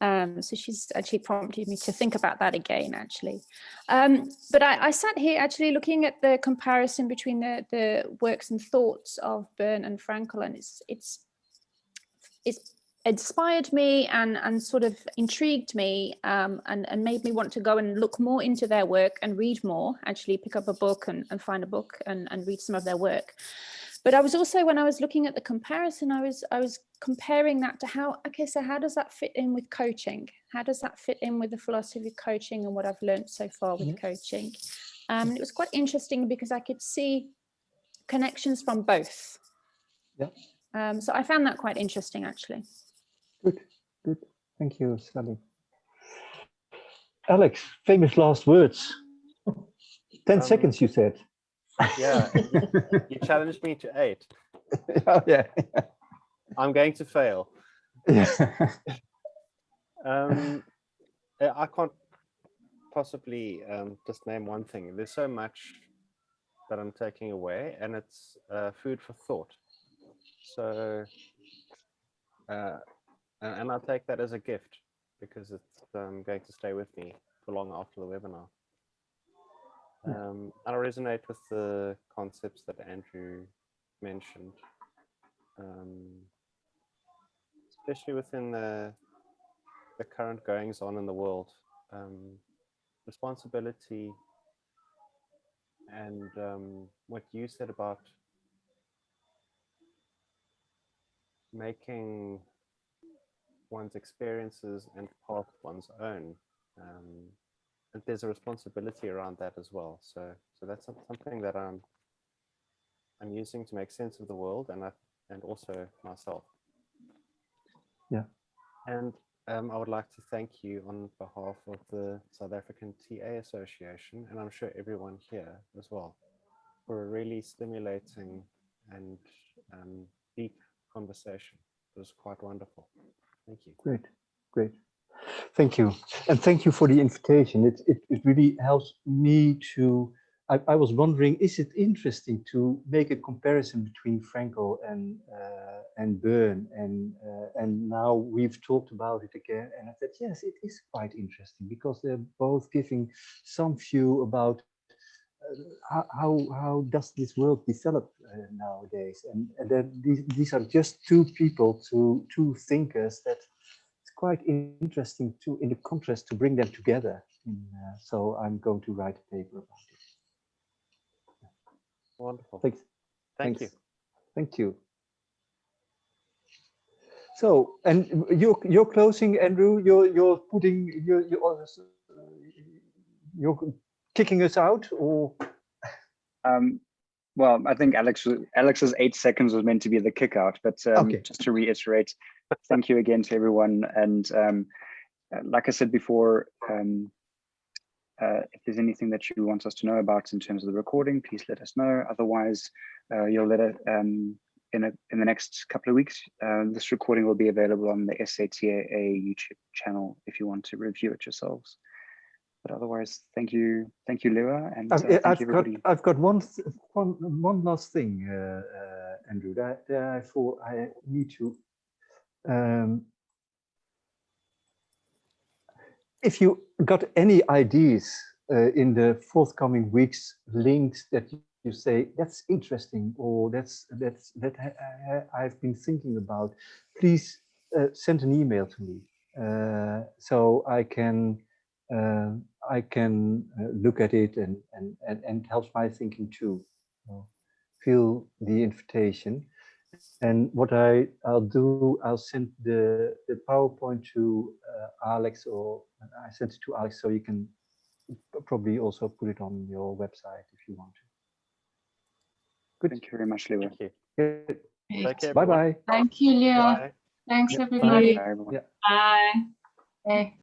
So she's actually prompted me to think about that again, actually. But I sat here actually looking at the comparison between the works and thoughts of Byrne and Frankl, and it's inspired me and sort of intrigued me, and made me want to go and look more into their work and read more, actually pick up a book and find a book and read some of their work. But I was also, when I was looking at the comparison, I was comparing that to how does that fit in with coaching? How does that fit in with the philosophy of coaching and what I've learned so far with coaching? It was quite interesting because I could see connections from both. Yeah. So I found that quite interesting, actually. Good. Thank you, Sally. Alex, famous last words. 10 seconds, you said. Yeah, you challenged me to 8. Oh, yeah. I'm going to fail. Yeah. I can't possibly just name one thing. There's so much that I'm taking away, and it's food for thought. So, and I'll take that as a gift because it's going to stay with me for long after the webinar. I resonate with the concepts that Andrew mentioned, especially within the current goings on in the world. Responsibility and what you said about making one's experiences and path one's own. And there's a responsibility around that as well. So that's something that I'm using to make sense of the world and also myself. Yeah. And I would like to thank you on behalf of the South African TA Association, and I'm sure everyone here as well, for a really stimulating and deep conversation. It was quite wonderful. Thank you. Great. Thank you. And thank you for the invitation. It really helps me to, I was wondering, is it interesting to make a comparison between Frankl and Byrne? And now we've talked about it again. And I said, yes, it is quite interesting because they're both giving some view about how does this world develop nowadays? And then these are just two people, two thinkers that it's quite interesting to, in the contrast, to bring them together. So I'm going to write a paper about it. Wonderful. Thanks. Thank you. Thank you. So, and you're closing, Andrew. You're putting you're kicking us out, or? Well, I think Alex's 8 seconds was meant to be the kick out, but Okay. Just to reiterate, thank you again to everyone. And like I said before, if there's anything that you want us to know about in terms of the recording, please let us know. Otherwise, you'll let it in the next couple of weeks. This recording will be available on the SATAA YouTube channel if you want to review it yourselves. But otherwise, thank you, Lieuwe, and thank you, everybody. I've got one last thing, Andrew. That I need to. If you got any ideas in the forthcoming weeks, links that you say that's interesting or that I've been thinking about, please send an email to me so I can look at it and helps my thinking too. So feel the invitation. And what I'll do, I'll send the PowerPoint to Alex, or I sent it to Alex, so you can probably also put it on your website if you want to. Good. Thank you very much, Lieuwe. Thank you. Good. Take care, Bye-bye. Thank you, Lieuwe. Bye. Thanks, Bye. everybody. Bye, everyone. Bye. Bye.